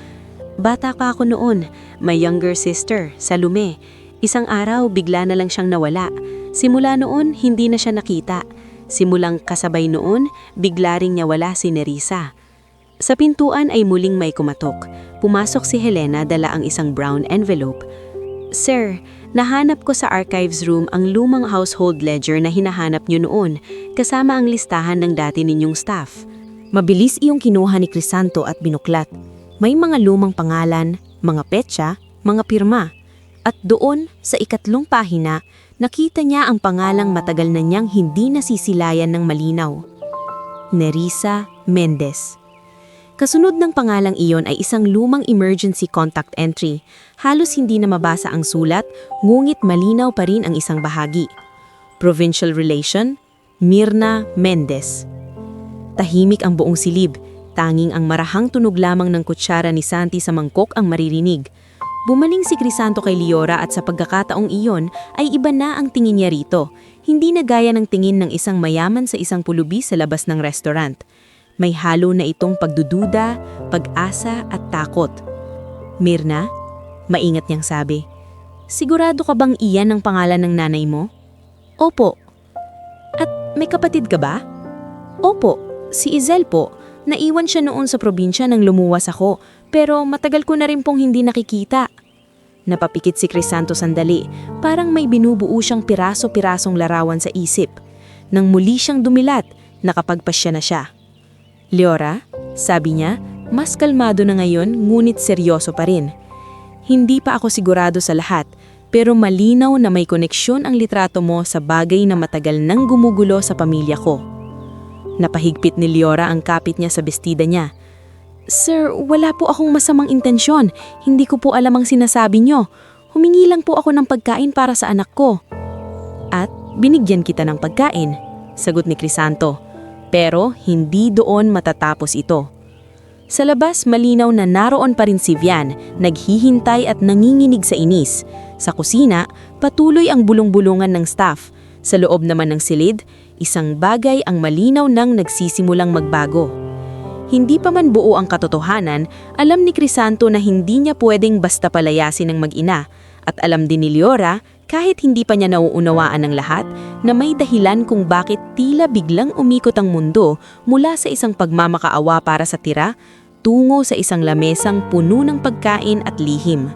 Bata pa ako noon, my younger sister, Salome. Isang araw bigla na lang siyang nawala. Simula noon, hindi na siya nakita. Simulang kasabay noon, bigla ring niya wala si Nerissa. Sa pintuan ay muling may kumatok. Pumasok si Helena dala ang isang brown envelope. Sir, nahanap ko sa archives room ang lumang household ledger na hinahanap niyo noon, kasama ang listahan ng dati ninyong staff. Mabilis iyong kinuha ni Crisanto at binuklat. May mga lumang pangalan, mga petsa, mga pirma. At doon, sa ikatlong pahina, nakita niya ang pangalang matagal na niyang hindi nasisilayan ng malinaw. Nerissa Mendez. Kasunod ng pangalang iyon ay isang lumang emergency contact entry. Halos hindi na mabasa ang sulat, ngunit malinaw pa rin ang isang bahagi. Provincial Relation, Mirna Mendez. Tahimik ang buong silid, tanging ang marahang tunog lamang ng kutsara ni Santi sa mangkok ang maririnig. Bumaling si Crisanto kay Liora at sa pagkakataong iyon ay iba na ang tingin niya rito. Hindi na gaya ng tingin ng isang mayaman sa isang pulubi sa labas ng restaurant. May halo na itong pagdududa, pag-asa at takot. Mirna, maingat niyang sabi, sigurado ka bang iyan ang pangalan ng nanay mo? Opo. At may kapatid ka ba? Opo, si Izel po. Naiwan siya noon sa probinsya nang lumuwas ako, pero matagal ko na rin pong hindi nakikita. Napapikit si Crisanto sandali, parang may binubuo siyang piraso-pirasong larawan sa isip. Nang muli siyang dumilat, nakapagpasya na siya. Liora, sabi niya, mas kalmado na ngayon ngunit seryoso pa rin. Hindi pa ako sigurado sa lahat, pero malinaw na may koneksyon ang litrato mo sa bagay na matagal nang gumugulo sa pamilya ko. Napahigpit ni Liora ang kapit niya sa bestida niya. Sir, wala po akong masamang intensyon. Hindi ko po alam ang sinasabi niyo. Humingi lang po ako ng pagkain para sa anak ko. At binigyan kita ng pagkain, sagot ni Crisanto. Pero hindi doon matatapos ito. Sa labas, malinaw na naroon pa rin si Vian, naghihintay at nanginginig sa inis. Sa kusina, patuloy ang bulong-bulungan ng staff. Sa loob naman ng silid, isang bagay ang malinaw nang nagsisimulang magbago. Hindi pa man buo ang katotohanan, alam ni Crisanto na hindi niya pwedeng basta palayasin ng mag-ina. At alam din ni Liora, kahit hindi pa niya nauunawaan ng lahat, na may dahilan kung bakit tila biglang umikot ang mundo mula sa isang pagmamakaawa para sa tira, tungo sa isang lamesang puno ng pagkain at lihim.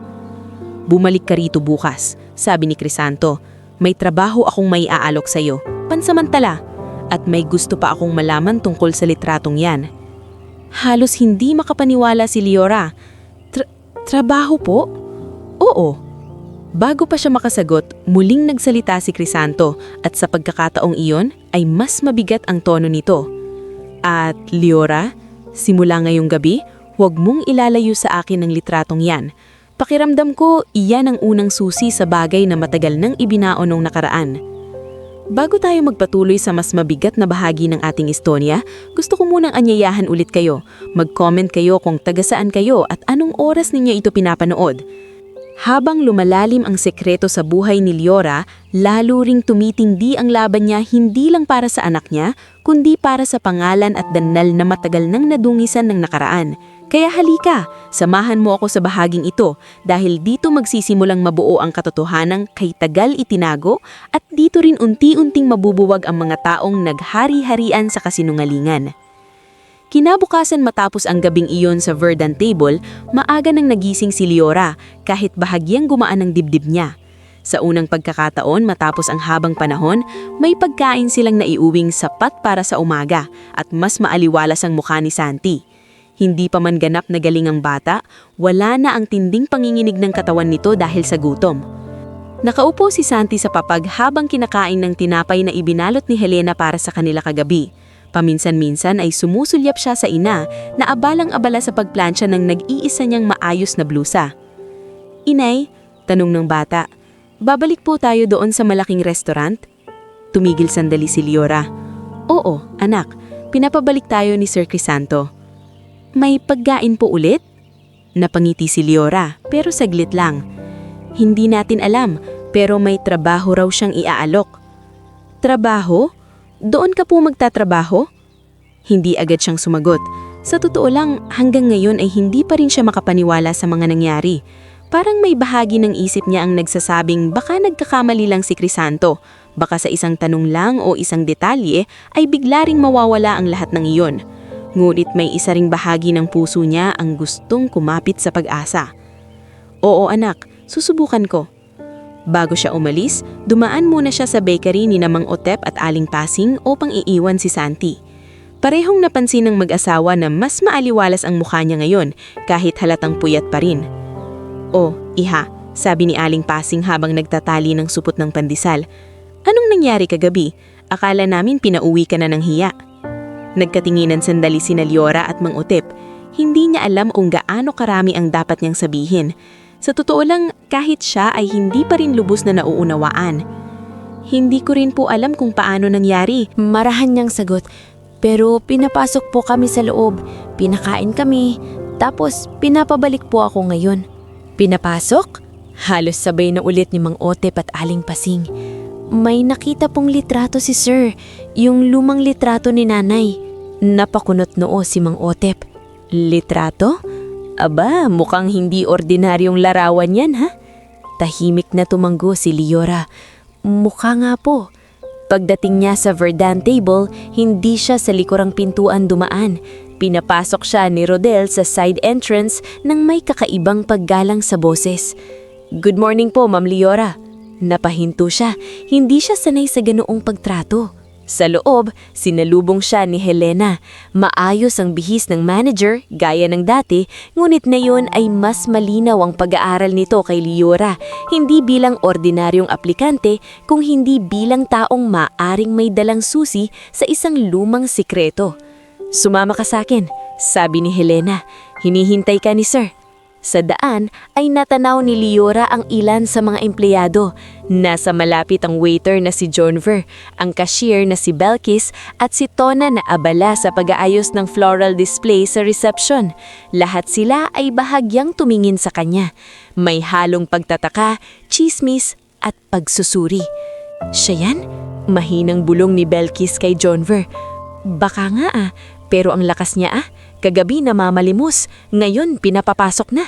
Bumalik ka rito bukas, sabi ni Crisanto. May trabaho akong may aalok sa'yo, pansamantala, at may gusto pa akong malaman tungkol sa litratong yan. Halos hindi makapaniwala si Liora. Trabaho po? Oo. Bago pa siya makasagot, muling nagsalita si Crisanto at sa pagkakataong iyon ay mas mabigat ang tono nito. At Liora, simula ngayong gabi, huwag mong ilalayo sa akin ang litratong yan. Pakiramdam ko, iyan ang unang susi sa bagay na matagal nang ibinao nung nakaraan. Bago tayo magpatuloy sa mas mabigat na bahagi ng ating istorya, gusto ko munang anyayahan ulit kayo. Mag-comment kayo kung taga saan kayo at anong oras ninyo ito pinapanood. Habang lumalalim ang sekreto sa buhay ni Liora, lalo ring tumitindi ang laban niya hindi lang para sa anak niya, kundi para sa pangalan at danal na matagal nang nadungisan ng nakaraan. Kaya halika, samahan mo ako sa bahaging ito dahil dito magsisimulang mabuo ang katotohanang kay tagal itinago at dito rin unti-unting mabubuwag ang mga taong naghari-harian sa kasinungalingan. Kinabukasan matapos ang gabing iyon sa Verdant Table, maaga nang nagising si Liora kahit bahagyang gumaan ang dibdib niya. Sa unang pagkakataon matapos ang habang panahon, may pagkain silang naiuwing sapat para sa umaga at mas maaliwalas ang mukha ni Santi. Hindi pa man ganap na galing ang bata, wala na ang tinding panginginig ng katawan nito dahil sa gutom. Nakaupo si Santi sa papag habang kinakain ng tinapay na ibinalot ni Helena para sa kanila kagabi. Paminsan-minsan ay sumusulyap siya sa ina na abalang-abala sa pagplansya ng nag-iisa niyang maayos na blusa. Inay, tanong ng bata, babalik po tayo doon sa malaking restaurant? Tumigil sandali si Liora. Oo, anak, pinapabalik tayo ni Sir Crisanto. May pagkain po ulit? Napangiti si Liora, pero saglit lang. Hindi natin alam, pero may trabaho raw siyang iaalok. Trabaho? Doon ka po magtatrabaho? Hindi agad siyang sumagot. Sa totoo lang, hanggang ngayon ay hindi pa rin siya makapaniwala sa mga nangyari. Parang may bahagi ng isip niya ang nagsasabing baka nagkakamali lang si Crisanto. Baka sa isang tanong lang o isang detalye ay bigla ring mawawala ang lahat ng iyon. Ngunit may isa ring bahagi ng puso niya ang gustong kumapit sa pag-asa. Oo anak, susubukan ko. Bago siya umalis, dumaan muna siya sa bakery ni Namang Otep at Aling Pasing upang iiwan si Santi. Parehong napansin ng mag-asawa na mas maaliwalas ang mukha niya ngayon kahit halatang puyat pa rin. Oh, iha, sabi ni Aling Pasing habang nagtatali ng supot ng pandesal. Anong nangyari kagabi? Akala namin pinauwi ka na ng hiya. Nagkatinginan sandali sina Liora at Mang Otep. Hindi niya alam kung gaano karami ang dapat niyang sabihin. Sa totoo lang, kahit siya ay hindi pa rin lubos na nauunawaan. Hindi ko rin po alam kung paano nangyari. Marahan niyang sagot, pero pinapasok po kami sa loob, pinakain kami, tapos pinapabalik po ako ngayon. Pinapasok? Halos sabay na ulit ni Mang Otep at Aling Pasing. May nakita pong litrato si Sir, yung lumang litrato ni Nanay. Napakunot noo si Mang Otep. Litrato? Aba, mukhang hindi ordinaryong larawan yan, ha? Tahimik na tumanggo si Liora. Mukha nga po. Pagdating niya sa Verdant Table, hindi siya sa likurang pintuan dumaan. Pinapasok siya ni Rodel sa side entrance nang may kakaibang paggalang sa boses. Good morning po, Ma'am Liora. Napahinto siya. Hindi siya sanay sa ganoong pagtrato. Sa loob, sinalubong siya ni Helena. Maayos ang bihis ng manager, gaya ng dati, ngunit ngayon ay mas malinaw ang pag-aaral nito kay Liora, hindi bilang ordinaryong aplikante, kung hindi bilang taong maaring may dalang susi sa isang lumang sikreto. "Sumama ka sa akin," sabi ni Helena. "Hinihintay ka ni Sir." Sa daan ay natanaw ni Liora ang ilan sa mga empleyado. Nasa malapit ang waiter na si Jonver, ang cashier na si Belkis at si Tona na abala sa pag-aayos ng floral display sa reception. Lahat sila ay bahagyang tumingin sa kanya. May halong pagtataka, chismis at pagsusuri. "Siya yan?" Mahinang bulong ni Belkis kay Jonver. "Baka nga pero ang lakas niya Kagabi namamalimos, ngayon pinapapasok na."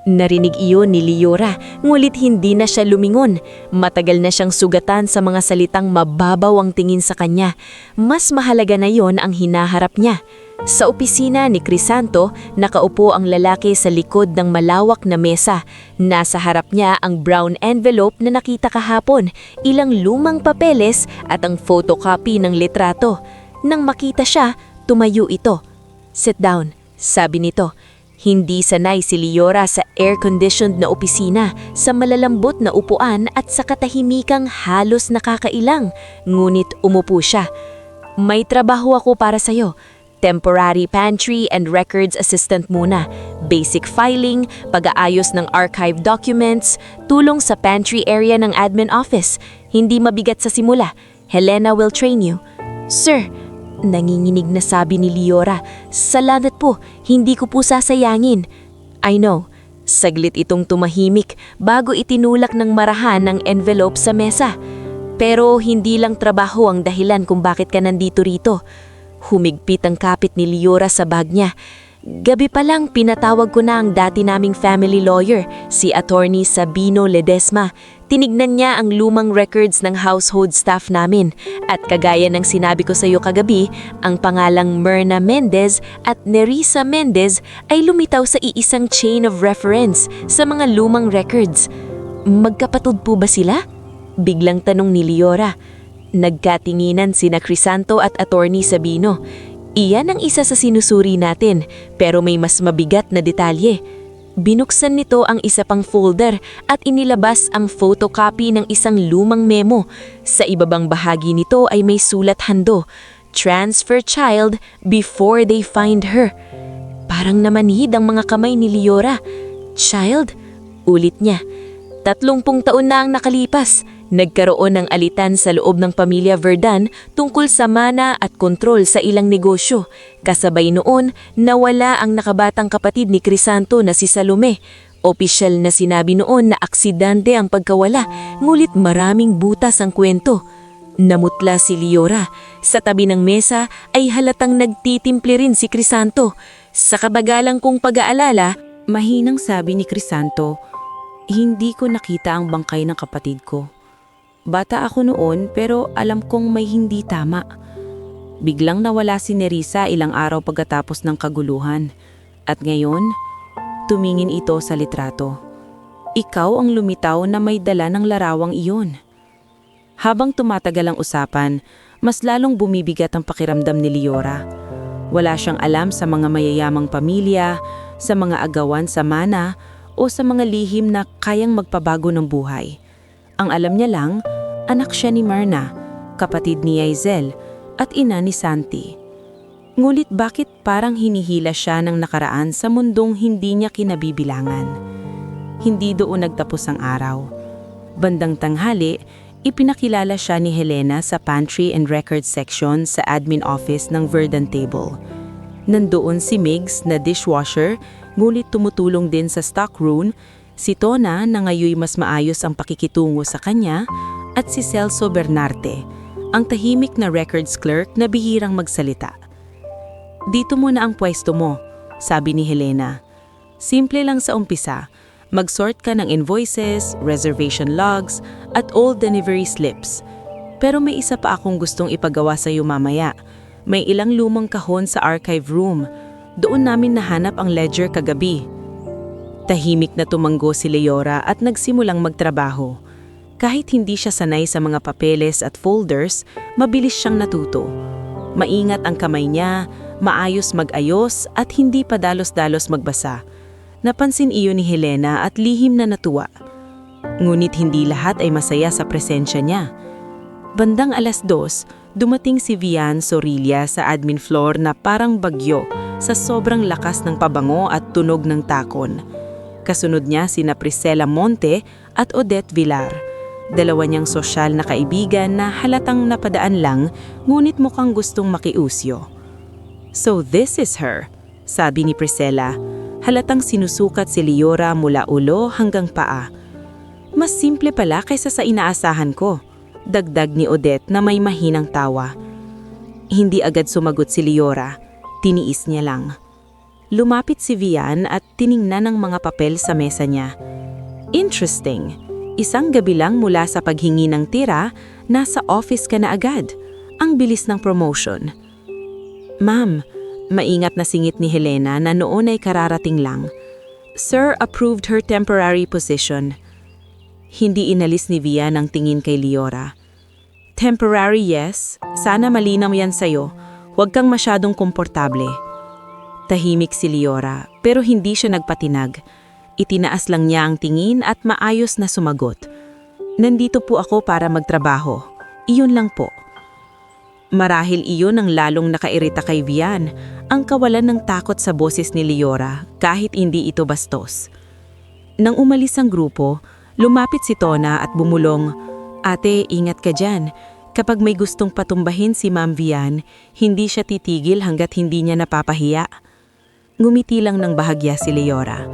Narinig iyon ni Liora, ngulit hindi na siya lumingon. Matagal na siyang sugatan sa mga salitang mababaw ang tingin sa kanya. Mas mahalaga na yon ang hinaharap niya. Sa opisina ni Crisanto, nakaupo ang lalaki sa likod ng malawak na mesa. Nasa harap niya ang brown envelope na nakita kahapon, ilang lumang papeles at ang photocopy ng litrato. Nang makita siya, tumayo ito. "Sit down," sabi nito. Hindi sanay si Liora sa air-conditioned na opisina, sa malalambot na upuan at sa katahimikang halos nakakailang. Ngunit umupo siya. "May trabaho ako para sa'yo. Temporary pantry and records assistant muna. Basic filing, pag-aayos ng archive documents, tulong sa pantry area ng admin office. Hindi mabigat sa simula. Helena will train you." "Sir," nanginginig na sabi ni Liora, "salamat po, hindi ko po sasayangin." "I know." Saglit itong tumahimik bago itinulak ng marahan ng envelope sa mesa. "Pero hindi lang trabaho ang dahilan kung bakit ka nandito rito." Humigpit ang kapit ni Liora sa bag niya. "Gabi pa lang pinatawag ko na ang dati naming family lawyer, si Attorney Sabino Ledesma. Tinignan niya ang lumang records ng household staff namin. At kagaya ng sinabi ko sa iyo kagabi, ang pangalang Myrna Mendez at Nerissa Mendez ay lumitaw sa iisang chain of reference sa mga lumang records." "Magkapatid po ba sila?" biglang tanong ni Liora. Nagkatinginan sina Crisanto at Attorney Sabino. Iyan ang isa sa sinusuri natin, pero may mas mabigat na detalye. Binuksan nito ang isa pang folder at inilabas ang photocopy ng isang lumang memo. Sa ibabang bahagi nito ay may sulat hando, "Transfer child before they find her." Parang namanhid ang mga kamay ni Liora. "Child?" ulit niya. 30 taon na ang nakalipas. Nagkaroon ng alitan sa loob ng pamilya Verdan tungkol sa mana at kontrol sa ilang negosyo. Kasabay noon, nawala ang nakabatang kapatid ni Crisanto na si Salome. Opisyal na sinabi noon na aksidente ang pagkawala, ngulit maraming butas ang kwento. Namutla si Liora. Sa tabi ng mesa ay halatang nagtitimple rin si Crisanto. Sa kabagalang kong pag-aalala, Mahinang sabi ni Crisanto, "Hindi ko nakita ang bangkay ng kapatid ko. Bata ako noon pero alam kong may hindi tama." Biglang nawala si Nerissa ilang araw pagkatapos ng kaguluhan. At ngayon, tumingin ito sa litrato. Ikaw ang lumitaw na may dala ng larawang iyon. Habang tumatagal ang usapan, mas lalong bumibigat ang pakiramdam ni Liora. Wala siyang alam sa mga mayayamang pamilya, sa mga agawan sa mana, o sa mga lihim na kayang magpabago ng buhay. Ang alam niya lang, anak siya ni Myrna, kapatid ni Yazel, at ina ni Santi. Ngulit bakit parang hinihila siya ng nakaraan sa mundong hindi niya kinabibilangan? Hindi doon nagtapos ang araw. Bandang tanghali, ipinakilala siya ni Helena sa pantry and records section sa admin office ng Verdan Table. Nandoon si Migs na dishwasher, ngulit tumutulong din sa stockroom, si Tona na ngayoy mas maayos ang pakikitungo sa kanya, at si Celso Bernarte, ang tahimik na records clerk na bihirang magsalita. "Dito muna ang pwesto mo," sabi ni Helena. "Simple lang sa umpisa, mag-sort ka ng invoices, reservation logs, at all delivery slips. Pero may isa pa akong gustong ipagawa sa iyo mamaya. May ilang lumang kahon sa archive room. Doon namin nahanap ang ledger kagabi." Tahimik na tumanggo si Liora at nagsimulang magtrabaho. Kahit hindi siya sanay sa mga papeles at folders, mabilis siyang natuto. Maingat ang kamay niya, maayos mag-ayos at hindi padalos-dalos magbasa. Napansin iyon ni Helena at lihim na natuwa. Ngunit hindi lahat ay masaya sa presensya niya. Bandang 2:00, dumating si Vian Sorilla sa admin floor na parang bagyo sa sobrang lakas ng pabango at tunog ng takon. Kasunod niya sina Priscilla Monte at Odette Villar. Dalawa niyang sosyal na kaibigan na halatang napadaan lang ngunit mukhang gustong makiusyo. "So this is her," sabi ni Priscilla. Halatang sinusukat si Liora mula ulo hanggang paa. "Mas simple pala kaysa sa inaasahan ko," dagdag ni Odette na may mahinang tawa. Hindi agad sumagot si Liora. Tiniis niya lang. Lumapit si Vian at tiningnan ang mga papel sa mesa niya. Interesting. Isang gabi lang mula sa paghingi ng tira, nasa office ka na agad. Ang bilis ng promotion. "Ma'am," maingat na singit ni Helena na noon ay kararating lang. "Sir approved her temporary position." Hindi inalis ni Vian ang tingin kay Liora. "Temporary, yes. Sana malinaw yan sa'yo. Huwag kang masyadong komportable." Tahimik si Liora, pero hindi siya nagpatinag. Itinaas lang niya ang tingin at maayos na sumagot. "Nandito po ako para magtrabaho. Iyon lang po." Marahil iyon ang lalong nakairita kay Vian, ang kawalan ng takot sa boses ni Liora kahit hindi ito bastos. Nang umalis ang grupo, lumapit si Tona at bumulong, "Ate, ingat ka dyan. Kapag may gustong patumbahin si Ma'am Vian, hindi siya titigil hanggat hindi niya napapahiya." Ngumiti lang ng bahagya si Liora.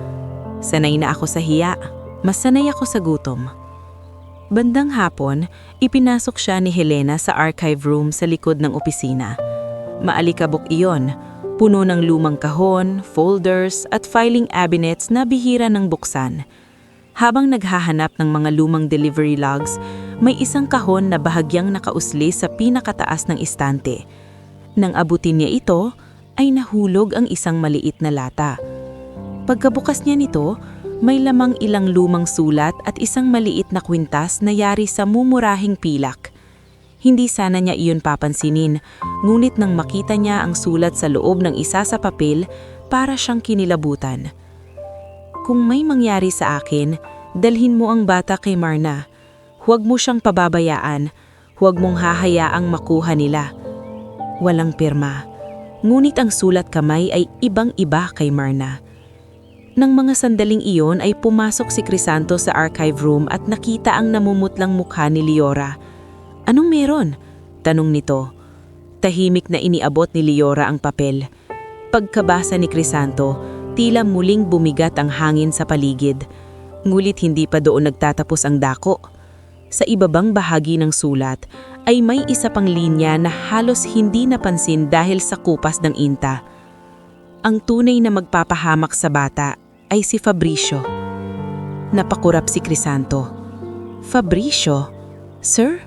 "Sanay na ako sa hiya. Mas sanay ako sa gutom." Bandang hapon, ipinasok siya ni Helena sa archive room sa likod ng opisina. Maalikabok iyon, puno ng lumang kahon, folders at filing cabinets na bihira ng buksan. Habang naghahanap ng mga lumang delivery logs, may isang kahon na bahagyang nakausli sa pinakataas ng istante. Nang abutin niya ito, ay nahulog ang isang maliit na lata. Pagkabukas niya nito, may lamang ilang lumang sulat at isang maliit na kwintas na yari sa mumurahing pilak. Hindi sana niya iyon papansinin, ngunit nang makita niya ang sulat sa loob ng isa sa papel, para siyang kinilabutan. "Kung may mangyari sa akin, dalhin mo ang bata kay Marna. Huwag mo siyang pababayaan. Huwag mong hahayaang makuha nila." Walang pirma. Ngunit ang sulat kamay ay ibang-iba kay Marna. Nang mga sandaling iyon ay pumasok si Crisanto sa archive room at nakita ang namumutlang mukha ni Liora. "Anong meron?" tanong nito. Tahimik na iniabot ni Liora ang papel. Pagkabasa ni Crisanto, tila muling bumigat ang hangin sa paligid. Ngulit hindi pa doon nagtatapos ang dako. Sa ibabang bahagi ng sulat ay may isa pang linya na halos hindi napansin dahil sa kupas ng inta. Ang tunay na magpapahamak sa bata ay si Fabricio. Napakurap si Crisanto. "Fabricio? Sir?"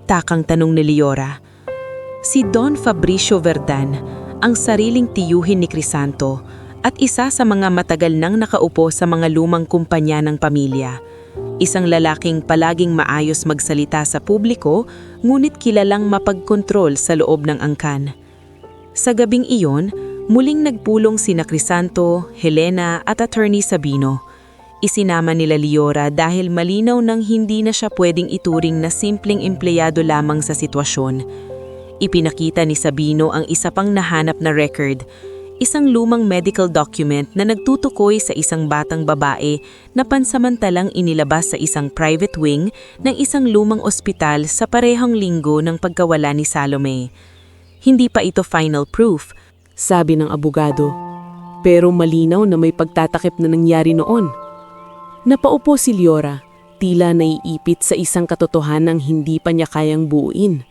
takang tanong ni Liora. Si Don Fabricio Verdan, ang sariling tiyuhin ni Crisanto at isa sa mga matagal nang nakaupo sa mga lumang kumpanya ng pamilya. Isang lalaking palaging maayos magsalita sa publiko, ngunit kilalang mapagkontrol sa loob ng angkan. Sa gabing iyon, muling nagpulong sina Crisanto, Helena at Attorney Sabino. Isinama nila Liora dahil malinaw nang hindi na siya pwedeng ituring na simpleng empleyado lamang sa sitwasyon. Ipinakita ni Sabino ang isa pang nahanap na record, isang lumang medical document na nagtutukoy sa isang batang babae na pansamantalang inilabas sa isang private wing ng isang lumang ospital sa parehong linggo ng pagkawala ni Salome. Hindi pa ito final proof, sabi ng abogado, pero malinaw na may pagtatakip na nangyari noon. Napaupo si Liora, tila naiipit sa isang katotohanang hindi pa niya kayang buuin.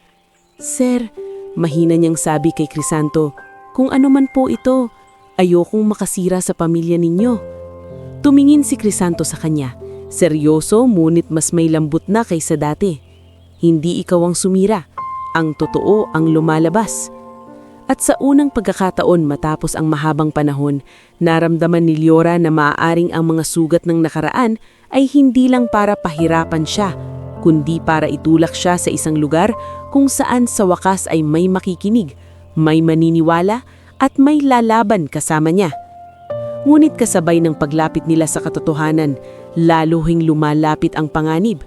"Sir," mahina niyang sabi kay Crisanto, "kung ano man po ito, ayokong makasira sa pamilya ninyo." Tumingin si Crisanto sa kanya, seryoso ngunit mas may lambot na kaysa dati. "Hindi ikaw ang sumira, ang totoo ang lumalabas." At sa unang pagkakataon matapos ang mahabang panahon, naramdaman ni Liora na maaaring ang mga sugat ng nakaraan ay hindi lang para pahirapan siya, kundi para itulak siya sa isang lugar kung saan sa wakas ay may makikinig, may maniniwala at may lalaban kasama niya. Ngunit kasabay ng paglapit nila sa katotohanan, laluhing lumalapit ang panganib.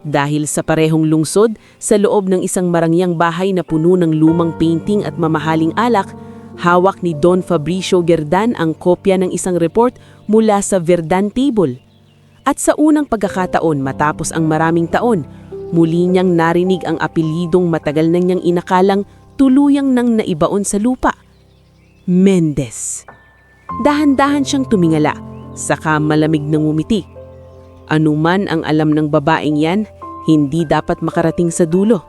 Dahil sa parehong lungsod, sa loob ng isang marangyang bahay na puno ng lumang painting at mamahaling alak, hawak ni Don Fabricio Verdan ang kopya ng isang report mula sa Verdan Table. At sa unang pagkakataon matapos ang maraming taon, muli niyang narinig ang apelyidong matagal na niyang inakalang tuluyang nang naibaon sa lupa. Mendez. Dahan-dahan siyang tumingala, saka malamig na ngumiti. Anuman ang alam ng babaeng yan, hindi dapat makarating sa dulo.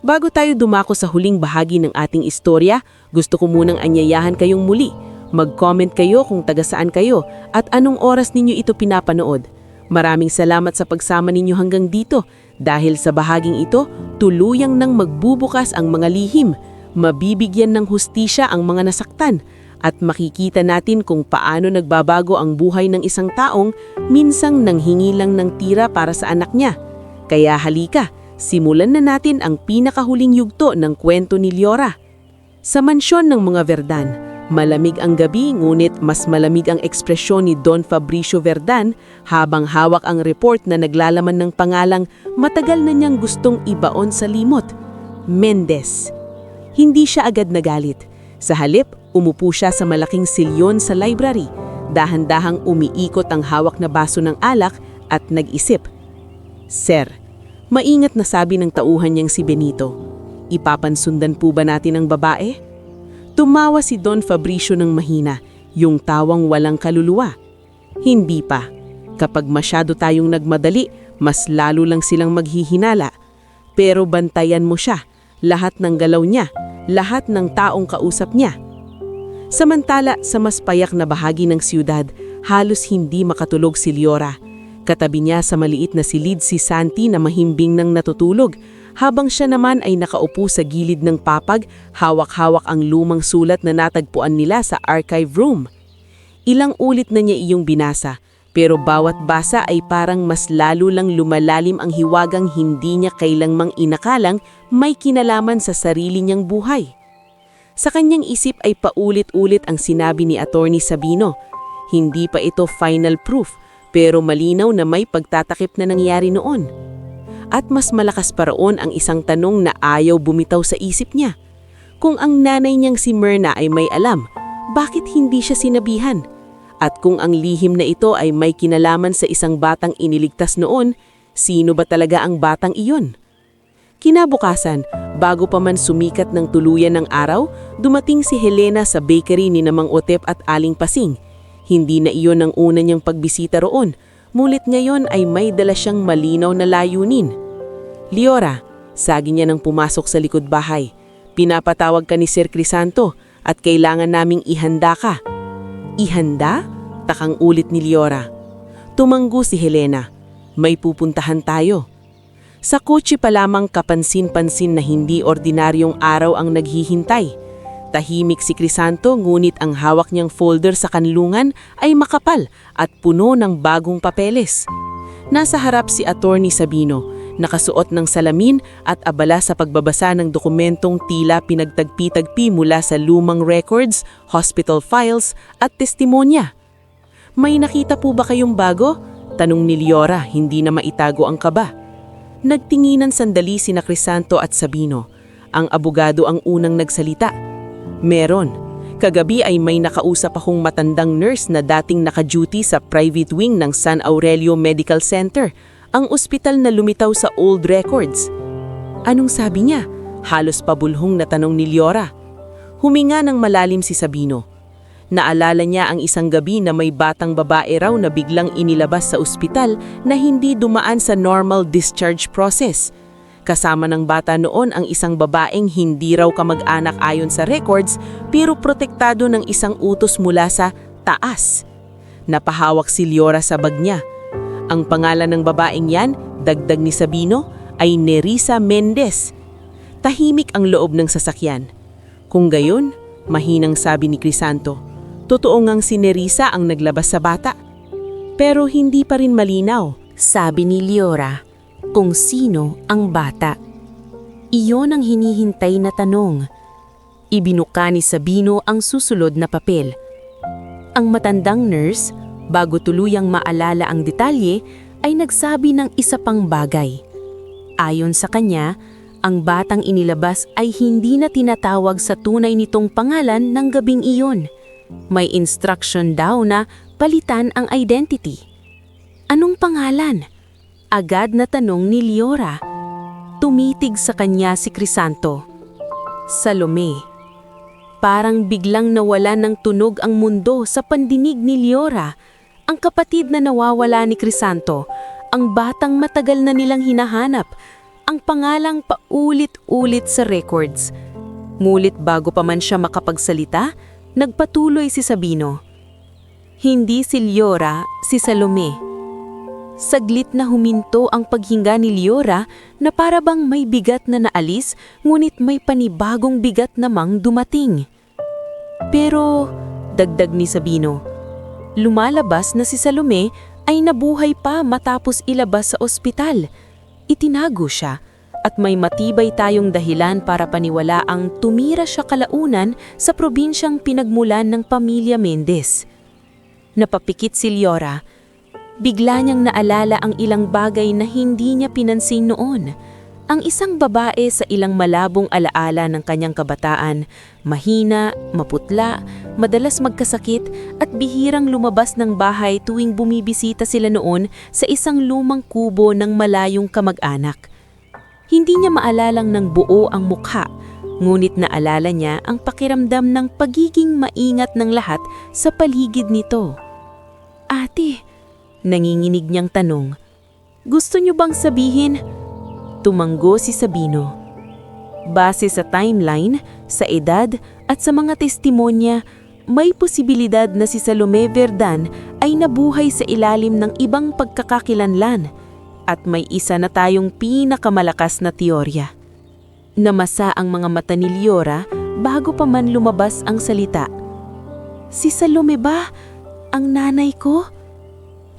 Bago tayo dumako sa huling bahagi ng ating istorya, gusto ko munang anyayahan kayong muli. Mag-comment kayo kung taga saan kayo at anong oras ninyo ito pinapanood. Maraming salamat sa pagsama ninyo hanggang dito. Dahil sa bahaging ito, tuluyang nang magbubukas ang mga lihim, mabibigyan ng hustisya ang mga nasaktan, at makikita natin kung paano nagbabago ang buhay ng isang taong minsang nanghingi lang ng tira para sa anak niya. Kaya halika, simulan na natin ang pinakahuling yugto ng kwento ni Leora. Sa mansyon ng mga Verdan, malamig ang gabi ngunit mas malamig ang ekspresyon ni Don Fabricio Verdan habang hawak ang report na naglalaman ng pangalang matagal na niyang gustong ibaon sa limot. Mendez. Hindi siya agad nagalit. Sa halip, umupo siya sa malaking silyon sa library. Dahan-dahang umiikot ang hawak na baso ng alak at nag-isip. Sir, maingat na sabi ng tauhan niyang si Benito. Ipapansundan po ba natin ang babae? Tumawa si Don Fabricio ng mahina, yung tawang walang kaluluwa. Hindi pa. Kapag masyado tayong nagmadali, mas lalo lang silang maghihinala. Pero bantayan mo siya, lahat ng galaw niya, lahat ng taong kausap niya. Samantala, sa mas payak na bahagi ng siyudad, halos hindi makatulog si Leora. Katabi niya sa maliit na silid si Santi na mahimbing nang natutulog, habang siya naman ay nakaupo sa gilid ng papag, hawak-hawak ang lumang sulat na natagpuan nila sa archive room. Ilang ulit na niya iyong binasa, pero bawat basa ay parang mas lalo lang lumalalim ang hiwagang hindi niya kailanmang inakalang may kinalaman sa sarili niyang buhay. Sa kanyang isip ay paulit-ulit ang sinabi ni Attorney Sabino. Hindi pa ito final proof, pero malinaw na may pagtatakip na nangyari noon. At mas malakas pa roon ang isang tanong na ayaw bumitaw sa isip niya. Kung ang nanay niyang si Myrna ay may alam, bakit hindi siya sinabihan? At kung ang lihim na ito ay may kinalaman sa isang batang iniligtas noon, sino ba talaga ang batang iyon? Kinabukasan, bago pa man sumikat ng tuluyan ng araw, dumating si Helena sa bakery ni Namang Otep at Aling Pasing. Hindi na iyon ang una niyang pagbisita roon, mulit ngayon ay may dala siyang malinaw na layunin. Leora, sagi niya nang pumasok sa likod bahay. Pinapatawag ka ni Sir Crisanto at kailangan naming ihanda ka. Ihanda? Takang ulit ni Leora. Tumanggo si Helena. May pupuntahan tayo. Sa kotse pa lamang kapansin-pansin na hindi ordinaryong araw ang naghihintay. Tahimik si Crisanto ngunit ang hawak niyang folder sa kanlungan ay makapal at puno ng bagong papeles. Nasa harap si Attorney Sabino, nakasuot ng salamin at abala sa pagbabasa ng dokumentong tila pinagtagpi-tagpi mula sa lumang records, hospital files at testimonya. May nakita po ba kayong bago? Tanong ni Leora, hindi na maitago ang kaba. Nagtinginan sandali sina Crisanto at Sabino. Ang abogado ang unang nagsalita. Meron. Kagabi ay may nakausap akong matandang nurse na dating naka-duty sa private wing ng San Aurelio Medical Center, ang ospital na lumitaw sa old records. Anong sabi niya? Halos pabulhong na tanong ni Leora. Huminga ng malalim si Sabino. Naalala niya ang isang gabi na may batang babae raw na biglang inilabas sa ospital na hindi dumaan sa normal discharge process. Kasama ng bata noon ang isang babaeng hindi raw kamag-anak ayon sa records pero protektado ng isang utos mula sa taas. Napahawak si Leora sa bag niya. Ang pangalan ng babaeng yan, dagdag ni Sabino, ay Nerissa Mendez. Tahimik ang loob ng sasakyan. Kung gayon, mahinang sabi ni Crisanto, totoo ngang si Nerissa ang naglabas sa bata. Pero hindi pa rin malinaw. Sabi ni Leora, kung sino ang bata. Iyon ang hinihintay na tanong. Ibinuka ni Sabino ang susunod na papel. Ang matandang nurse, bago tuluyang maalala ang detalye, ay nagsabi ng isa pang bagay. Ayon sa kanya, ang batang inilabas ay hindi na tinatawag sa tunay nitong pangalan ng gabing iyon. May instruction daw na palitan ang identity. Anong pangalan? Agad na tanong ni Liora. Tumitig sa kanya si Crisanto. Salome. Parang biglang nawala ng tunog ang mundo sa pandinig ni Liora. Ang kapatid na nawawala ni Crisanto, ang batang matagal na nilang hinahanap, ang pangalang paulit-ulit sa records. Ngunit bago pa man siya makapagsalita, nagpatuloy si Sabino. Hindi si Liora, si Salome. Saglit na huminto ang paghinga ni Liora na para bang may bigat na naalis, ngunit may panibagong bigat namang dumating. Pero, dagdag ni Sabino, lumalabas na si Salome ay nabuhay pa matapos ilabas sa ospital. Itinago siya at may matibay tayong dahilan para paniwalaang tumira siya kalaunan sa probinsyang pinagmulan ng pamilya Mendez. Napapikit si Liora. Bigla niyang naalala ang ilang bagay na hindi niya pinansin noon. Ang isang babae sa ilang malabong alaala ng kanyang kabataan, mahina, maputla, madalas magkasakit at bihirang lumabas ng bahay tuwing bumibisita sila noon sa isang lumang kubo ng malayong kamag-anak. Hindi niya maalalang ng buo ang mukha, ngunit naalala niya ang pakiramdam ng pagiging maingat ng lahat sa paligid nito. Ate, nanginginig niyang tanong, gusto niyo bang sabihin? Tumanggo si Sabino. Base sa timeline, sa edad at sa mga testimonya, may posibilidad na si Salome Verdan ay nabuhay sa ilalim ng ibang pagkakakilanlan at may isa na tayong pinakamalakas na teorya. Namasa ang mga mata ni Liora bago pa man lumabas ang salita. Si Salome ba? Ang nanay ko?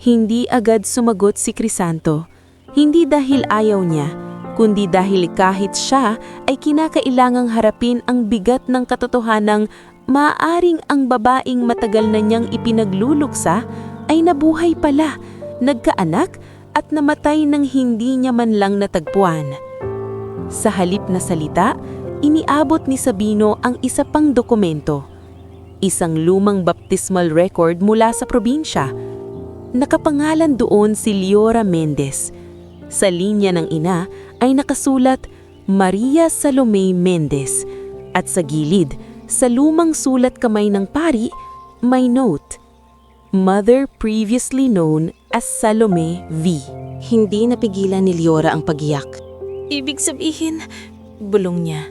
Hindi agad sumagot si Crisanto. Hindi dahil ayaw niya, kundi dahil kahit siya ay kinakailangang harapin ang bigat ng katotohanang maaaring ang babaeng matagal na niyang ipinagluluksa ay nabuhay pala, nagkaanak at namatay nang hindi niya man lang natagpuan. Sa halip na salita, iniabot ni Sabino ang isa pang dokumento. Isang lumang baptismal record mula sa probinsya. Nakapangalan doon si Liora Mendez. Sa linya ng ina ay nakasulat Maria Salome Mendez at sa gilid, sa lumang sulat kamay ng pari, may note, Mother previously known as Salome V. Hindi napigilan ni Liora ang pagiyak. Ibig sabihin, bulong niya,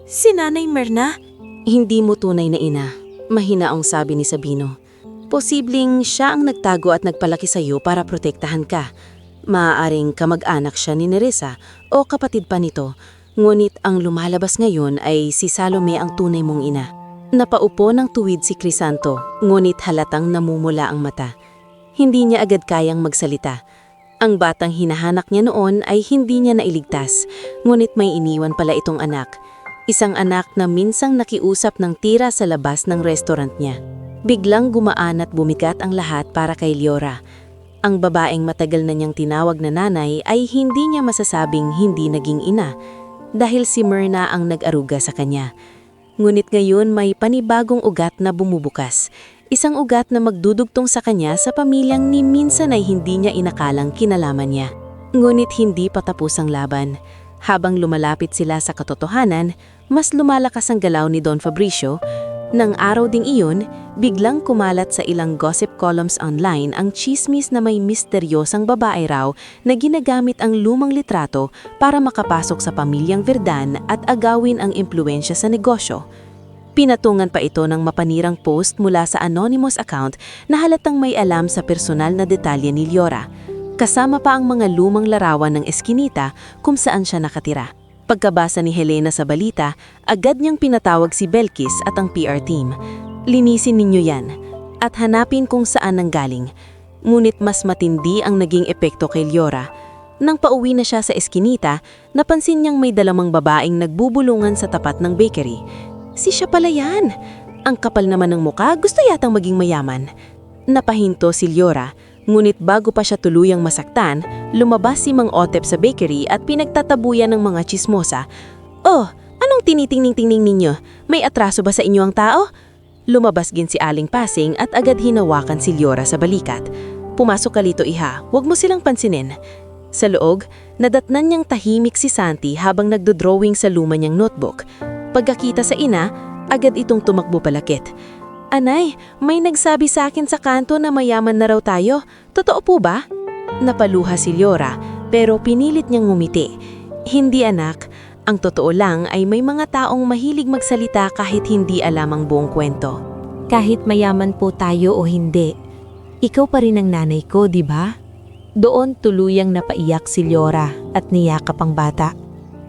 si Nanay Merna? Hindi mo tunay na ina, mahinaong sabi ni Sabino. Posibleng siya ang nagtago at nagpalaki sa iyo para protektahan ka. Maaaring kamag-anak siya ni Nerissa o kapatid pa nito, ngunit ang lumalabas ngayon ay si Salome ang tunay mong ina. Napaupo ng tuwid si Crisanto, ngunit halatang namumula ang mata. Hindi niya agad kayang magsalita. Ang batang hinahanap niya noon ay hindi niya nailigtas, ngunit may iniwan pala itong anak. Isang anak na minsang nakiusap ng tira sa labas ng restaurant niya. Biglang gumaan at bumigat ang lahat para kay Liora. Ang babaeng matagal na niyang tinawag na nanay ay hindi niya masasabing hindi naging ina dahil si Myrna ang nag-aruga sa kanya. Ngunit ngayon may panibagong ugat na bumubukas. Isang ugat na magdudugtong sa kanya sa pamilyang ni minsan ay hindi niya inakalang kinalaman niya. Ngunit hindi patapos ang laban. Habang lumalapit sila sa katotohanan, mas lumalakas ang galaw ni Don Fabricio. Nang araw ding iyon, biglang kumalat sa ilang gossip columns online ang chismis na may misteryosang babae raw na ginagamit ang lumang litrato para makapasok sa pamilyang Verdan at agawin ang impluensya sa negosyo. Pinatungan pa ito ng mapanirang post mula sa anonymous account na halatang may alam sa personal na detalye ni Liora. Kasama pa ang mga lumang larawan ng eskinita kung saan siya nakatira. Pagkabasa ni Helena sa balita, agad niyang pinatawag si Belkis at ang PR team. Linisin ninyo yan at hanapin kung saan nanggaling. Ngunit mas matindi ang naging epekto kay Liora. Nang pauwi na siya sa eskinita, napansin niyang may dalamang babaeng nagbubulungan sa tapat ng bakery. Si siya pala yan! Ang kapal naman ng muka, gusto yatang maging mayaman. Napahinto si Liora, ngunit bago pa siya tuluyang masaktan, lumabas si Mang Otep sa bakery at pinagtatabuyan ng mga chismosa. "Oh, anong tinitingning-tingning ninyo? May atraso ba sa inyo ang tao?" Lumabas din si Aling Pasing at agad hinawakan si Liora sa balikat. "Pumasok ka lito, iha. Huwag mo silang pansinin." Sa loob, nadatnan niyang tahimik si Santi habang nagdodrawing sa luma niyang notebook. Pagkakita sa ina, agad itong tumakbo palakit. "Anay, may nagsabi sa akin sa kanto na mayaman na raw tayo. Totoo po ba?" Napaluha si Liora, pero pinilit niyang ngumiti. "Hindi anak, ang totoo lang ay may mga taong mahilig magsalita kahit hindi alam ang buong kwento." Kahit mayaman po tayo o hindi, ikaw pa rin ang nanay ko, di ba? Doon tuluyang napaiyak si Liora at niyakap ang bata.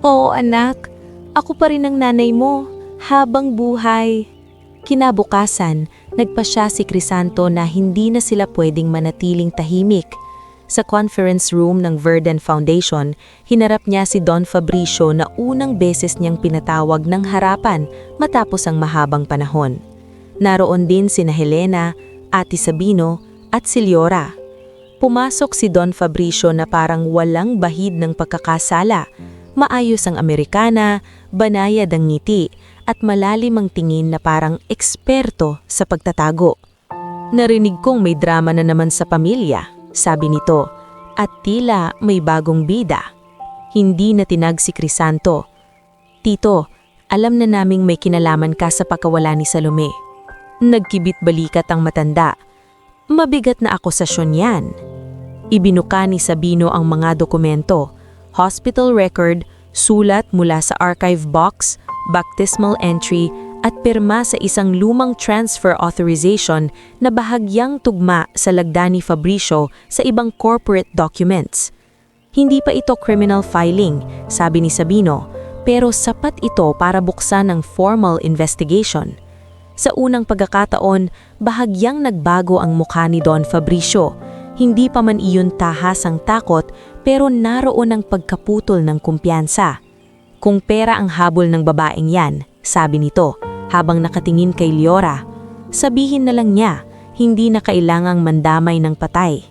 Oo anak, ako pa rin ang nanay mo, habang buhay. Kinabukasan, nagpasya si Crisanto na hindi na sila pwedeng manatiling tahimik. Sa conference room ng Verdant Foundation, hinarap niya si Don Fabricio na unang beses niyang pinatawag ng harapan matapos ang mahabang panahon. Naroon din sina Helena, Ate Sabino at si Liora. Pumasok si Don Fabricio na parang walang bahid ng pagkakasala. Maayos ang Amerikana, banayad ang ngiti, at malalim ang tingin na parang eksperto sa pagtatago. "Narinig kong may drama na naman sa pamilya," sabi nito, "at tila may bagong bida." Hindi na tinag si Crisanto. "Tito, alam na naming may kinalaman ka sa pagkawala ni Salome." Nagkibit balikat ang matanda. "Mabigat na akusasyon yan." Ibinuka ni Sabino ang mga dokumento, hospital record, sulat mula sa archive box, baptismal entry at pirma sa isang lumang transfer authorization na bahagyang tugma sa lagda ni Fabricio sa ibang corporate documents. Hindi pa ito criminal filing, sabi ni Sabino, pero sapat ito para buksan ang formal investigation. Sa unang pagkakataon, bahagyang nagbago ang mukha ni Don Fabricio. Hindi pa man iyon tahas ang takot, pero naroon ang pagkaputol ng kumpiyansa. "Kung pera ang habol ng babaeng yan," sabi nito, habang nakatingin kay Liora, "sabihin na lang niya, hindi na kailangang mandamay ng patay."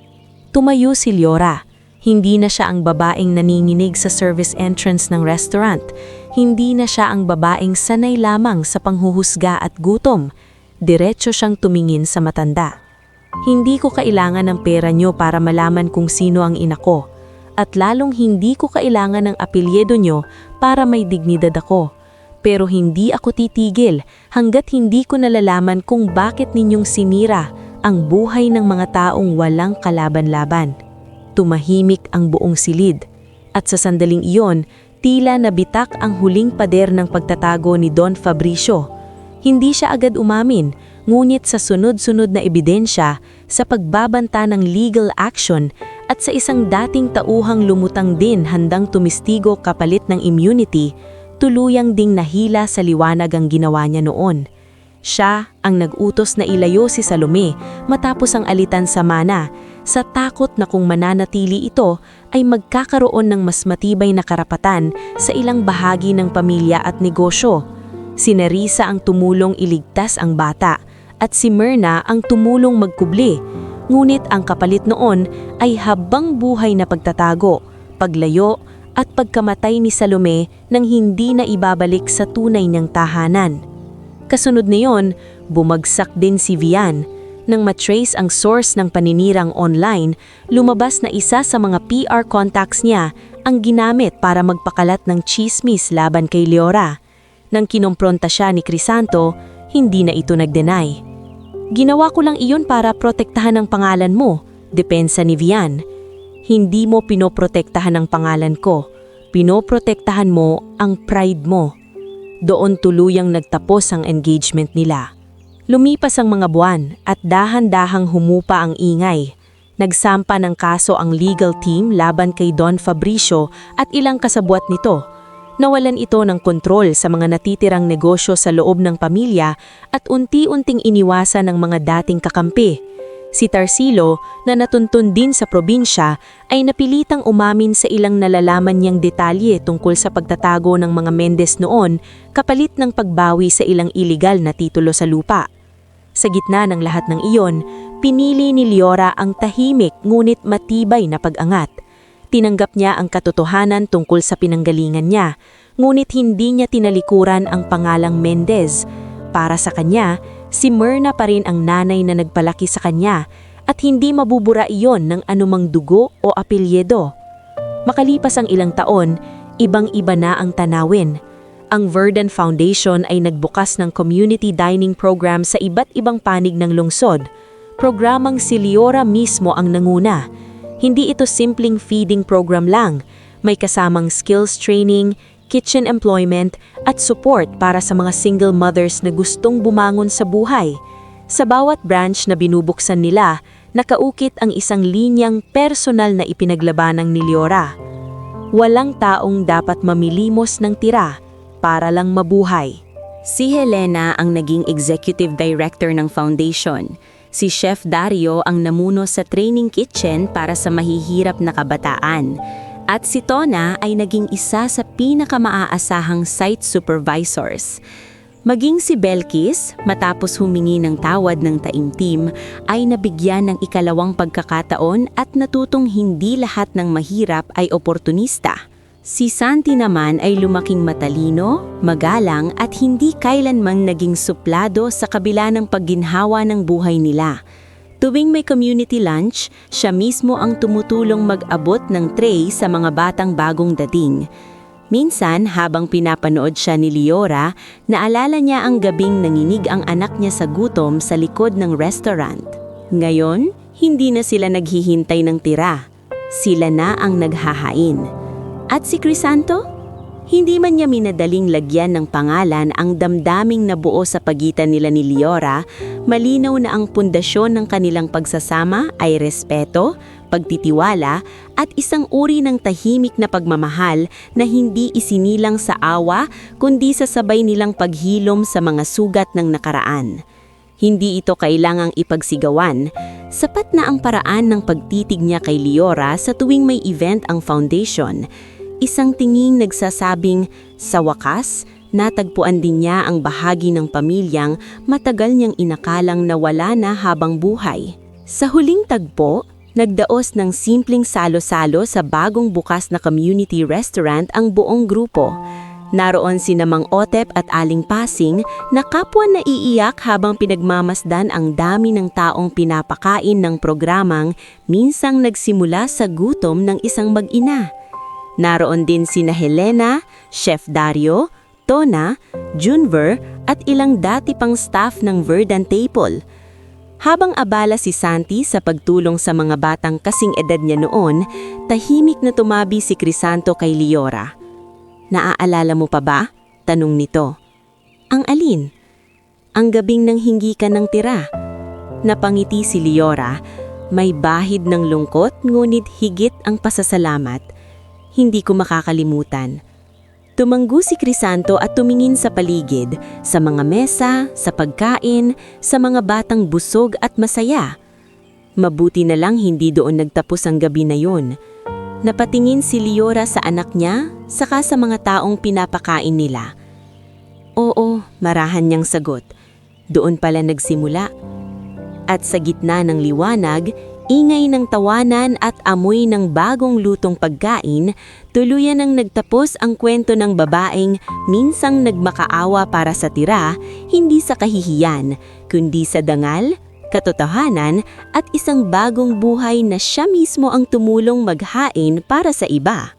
Tumayo si Liora. Hindi na siya ang babaeng naninginig sa service entrance ng restaurant. Hindi na siya ang babaeng sanay lamang sa panghuhusga at gutom. Diretso siyang tumingin sa matanda. "Hindi ko kailangan ng pera niyo para malaman kung sino ang ina ko. At lalong hindi ko kailangan ng apelyido niyo para may dignidad ako. Pero hindi ako titigil hanggat hindi ko nalalaman kung bakit ninyong sinira ang buhay ng mga taong walang kalaban-laban." Tumahimik ang buong silid. At sa sandaling iyon, tila nabitak ang huling pader ng pagtatago ni Don Fabricio. Hindi siya agad umamin, ngunit sa sunod-sunod na ebidensya, sa pagbabanta ng legal action at sa isang dating tauhang lumutang din handang tumistigo kapalit ng immunity, tuluyang ding nahila sa liwanag ang ginawa niya noon. Siya ang nag-utos na ilayo si Salome matapos ang alitan sa mana, sa takot na kung mananatili ito ay magkakaroon ng mas matibay na karapatan sa ilang bahagi ng pamilya at negosyo. Si Nerissa ang tumulong iligtas ang bata at si Myrna ang tumulong magkubli. Ngunit ang kapalit noon ay habang buhay na pagtatago, paglayo at pagkamatay ni Salome nang hindi na ibabalik sa tunay niyang tahanan. Kasunod na yon, bumagsak din si Vian. Nang matrace ang source ng paninirang online, lumabas na isa sa mga PR contacts niya ang ginamit para magpakalat ng chismis laban kay Liora. Nang kinompronta siya ni Crisanto, hindi na ito nag-deny. "Ginawa ko lang iyon para protektahan ang pangalan mo," depensa ni Vian. "Hindi mo pinoprotektahan ang pangalan ko, pinoprotektahan mo ang pride mo." Doon tuluyang nagtapos ang engagement nila. Lumipas ang mga buwan at dahan-dahang humupa ang ingay. Nagsampa ng kaso ang legal team laban kay Don Fabricio at ilang kasabwat nito. Nawalan ito ng kontrol sa mga natitirang negosyo sa loob ng pamilya at unti-unting iniwasan ng mga dating kakampi. Si Tarsilo, na natuntun din sa probinsya, ay napilitang umamin sa ilang nalalaman niyang detalye tungkol sa pagtatago ng mga Mendez noon kapalit ng pagbawi sa ilang iligal na titulo sa lupa. Sa gitna ng lahat ng iyon, pinili ni Liora ang tahimik ngunit matibay na pag-angat. Tinanggap niya ang katotohanan tungkol sa pinanggalingan niya, ngunit hindi niya tinalikuran ang pangalang Mendez. Para sa kanya, si Myrna pa rin ang nanay na nagpalaki sa kanya at hindi mabubura iyon ng anumang dugo o apelyido. Makalipas ang ilang taon, ibang-iba na ang tanawin. Ang Verdant Foundation ay nagbukas ng community dining program sa iba't ibang panig ng lungsod. Programang si Liora mismo ang nanguna. Hindi ito simpleng feeding program lang. May kasamang skills training, kitchen employment at support para sa mga single mothers na gustong bumangon sa buhay. Sa bawat branch na binubuksan nila, nakaukit ang isang linyang personal na ipinaglabanang ni Liora. Walang taong dapat mamilimos ng tira para lang mabuhay. Si Helena ang naging executive director ng foundation. Si Chef Dario ang namuno sa training kitchen para sa mahihirap na kabataan. At si Tona ay naging isa sa pinakamaasahang site supervisors. Maging si Belkis, matapos humingi ng tawad ng taimtim, ay nabigyan ng ikalawang pagkakataon at natutong hindi lahat ng mahirap ay oportunista. Si Santi naman ay lumaking matalino, magalang at hindi kailanmang naging suplado sa kabila ng pagginhawa ng buhay nila. Tuwing may community lunch, siya mismo ang tumutulong mag-abot ng tray sa mga batang bagong dating. Minsan, habang pinapanood siya ni Liora, naalala niya ang gabing nanginig ang anak niya sa gutom sa likod ng restaurant. Ngayon, hindi na sila naghihintay ng tira. Sila na ang naghahain. At si Crisanto? Hindi man niya minadaling lagyan ng pangalan ang damdaming nabuo sa pagitan nila ni Liora, malinaw na ang pundasyon ng kanilang pagsasama ay respeto, pagtitiwala at isang uri ng tahimik na pagmamahal na hindi isinilang sa awa kundi sa sabay nilang paghilom sa mga sugat ng nakaraan. Hindi ito kailangang ipagsigawan. Sapat na ang paraan ng pagtitig niya kay Liora sa tuwing may event ang foundation. Isang tinging nagsasabing, sa wakas, natagpuan din niya ang bahagi ng pamilyang matagal niyang inakalang nawala na habang buhay. Sa huling tagpo, nagdaos ng simpleng salo-salo sa bagong bukas na community restaurant ang buong grupo. Naroon sina Mang Otep at Aling Pasing na kapwa naiiyak habang pinagmamasdan ang dami ng taong pinapakain ng programang minsang nagsimula sa gutom ng isang mag-ina. Naroon din sina Helena, Chef Dario, Tona, Junver at ilang dati pang staff ng Verdant Table. Habang abala si Santi sa pagtulong sa mga batang kasing edad niya noon, tahimik na tumabi si Crisanto kay Liora. Naaalala mo pa ba? Tanong nito. Ang alin? Ang gabing nang hingi ka ng tira. Napangiti si Liora, may bahid ng lungkot ngunit higit ang pasasalamat. Hindi ko makakalimutan. Tumanggo si Crisanto at tumingin sa paligid, sa mga mesa, sa pagkain, sa mga batang busog at masaya. Mabuti na lang hindi doon nagtapos ang gabi na yun. Napatingin si Liora sa anak niya, saka sa mga taong pinapakain nila. Oo, marahan niyang sagot. Doon pala nagsimula. At sa gitna ng liwanag, ingay ng tawanan at amoy ng bagong lutong pagkain, tuluyan ang nagtapos ang kwento ng babaeng minsang nagmakaawa para sa tira, hindi sa kahihiyan, kundi sa dangal, katotohanan at isang bagong buhay na siya mismo ang tumulong maghain para sa iba.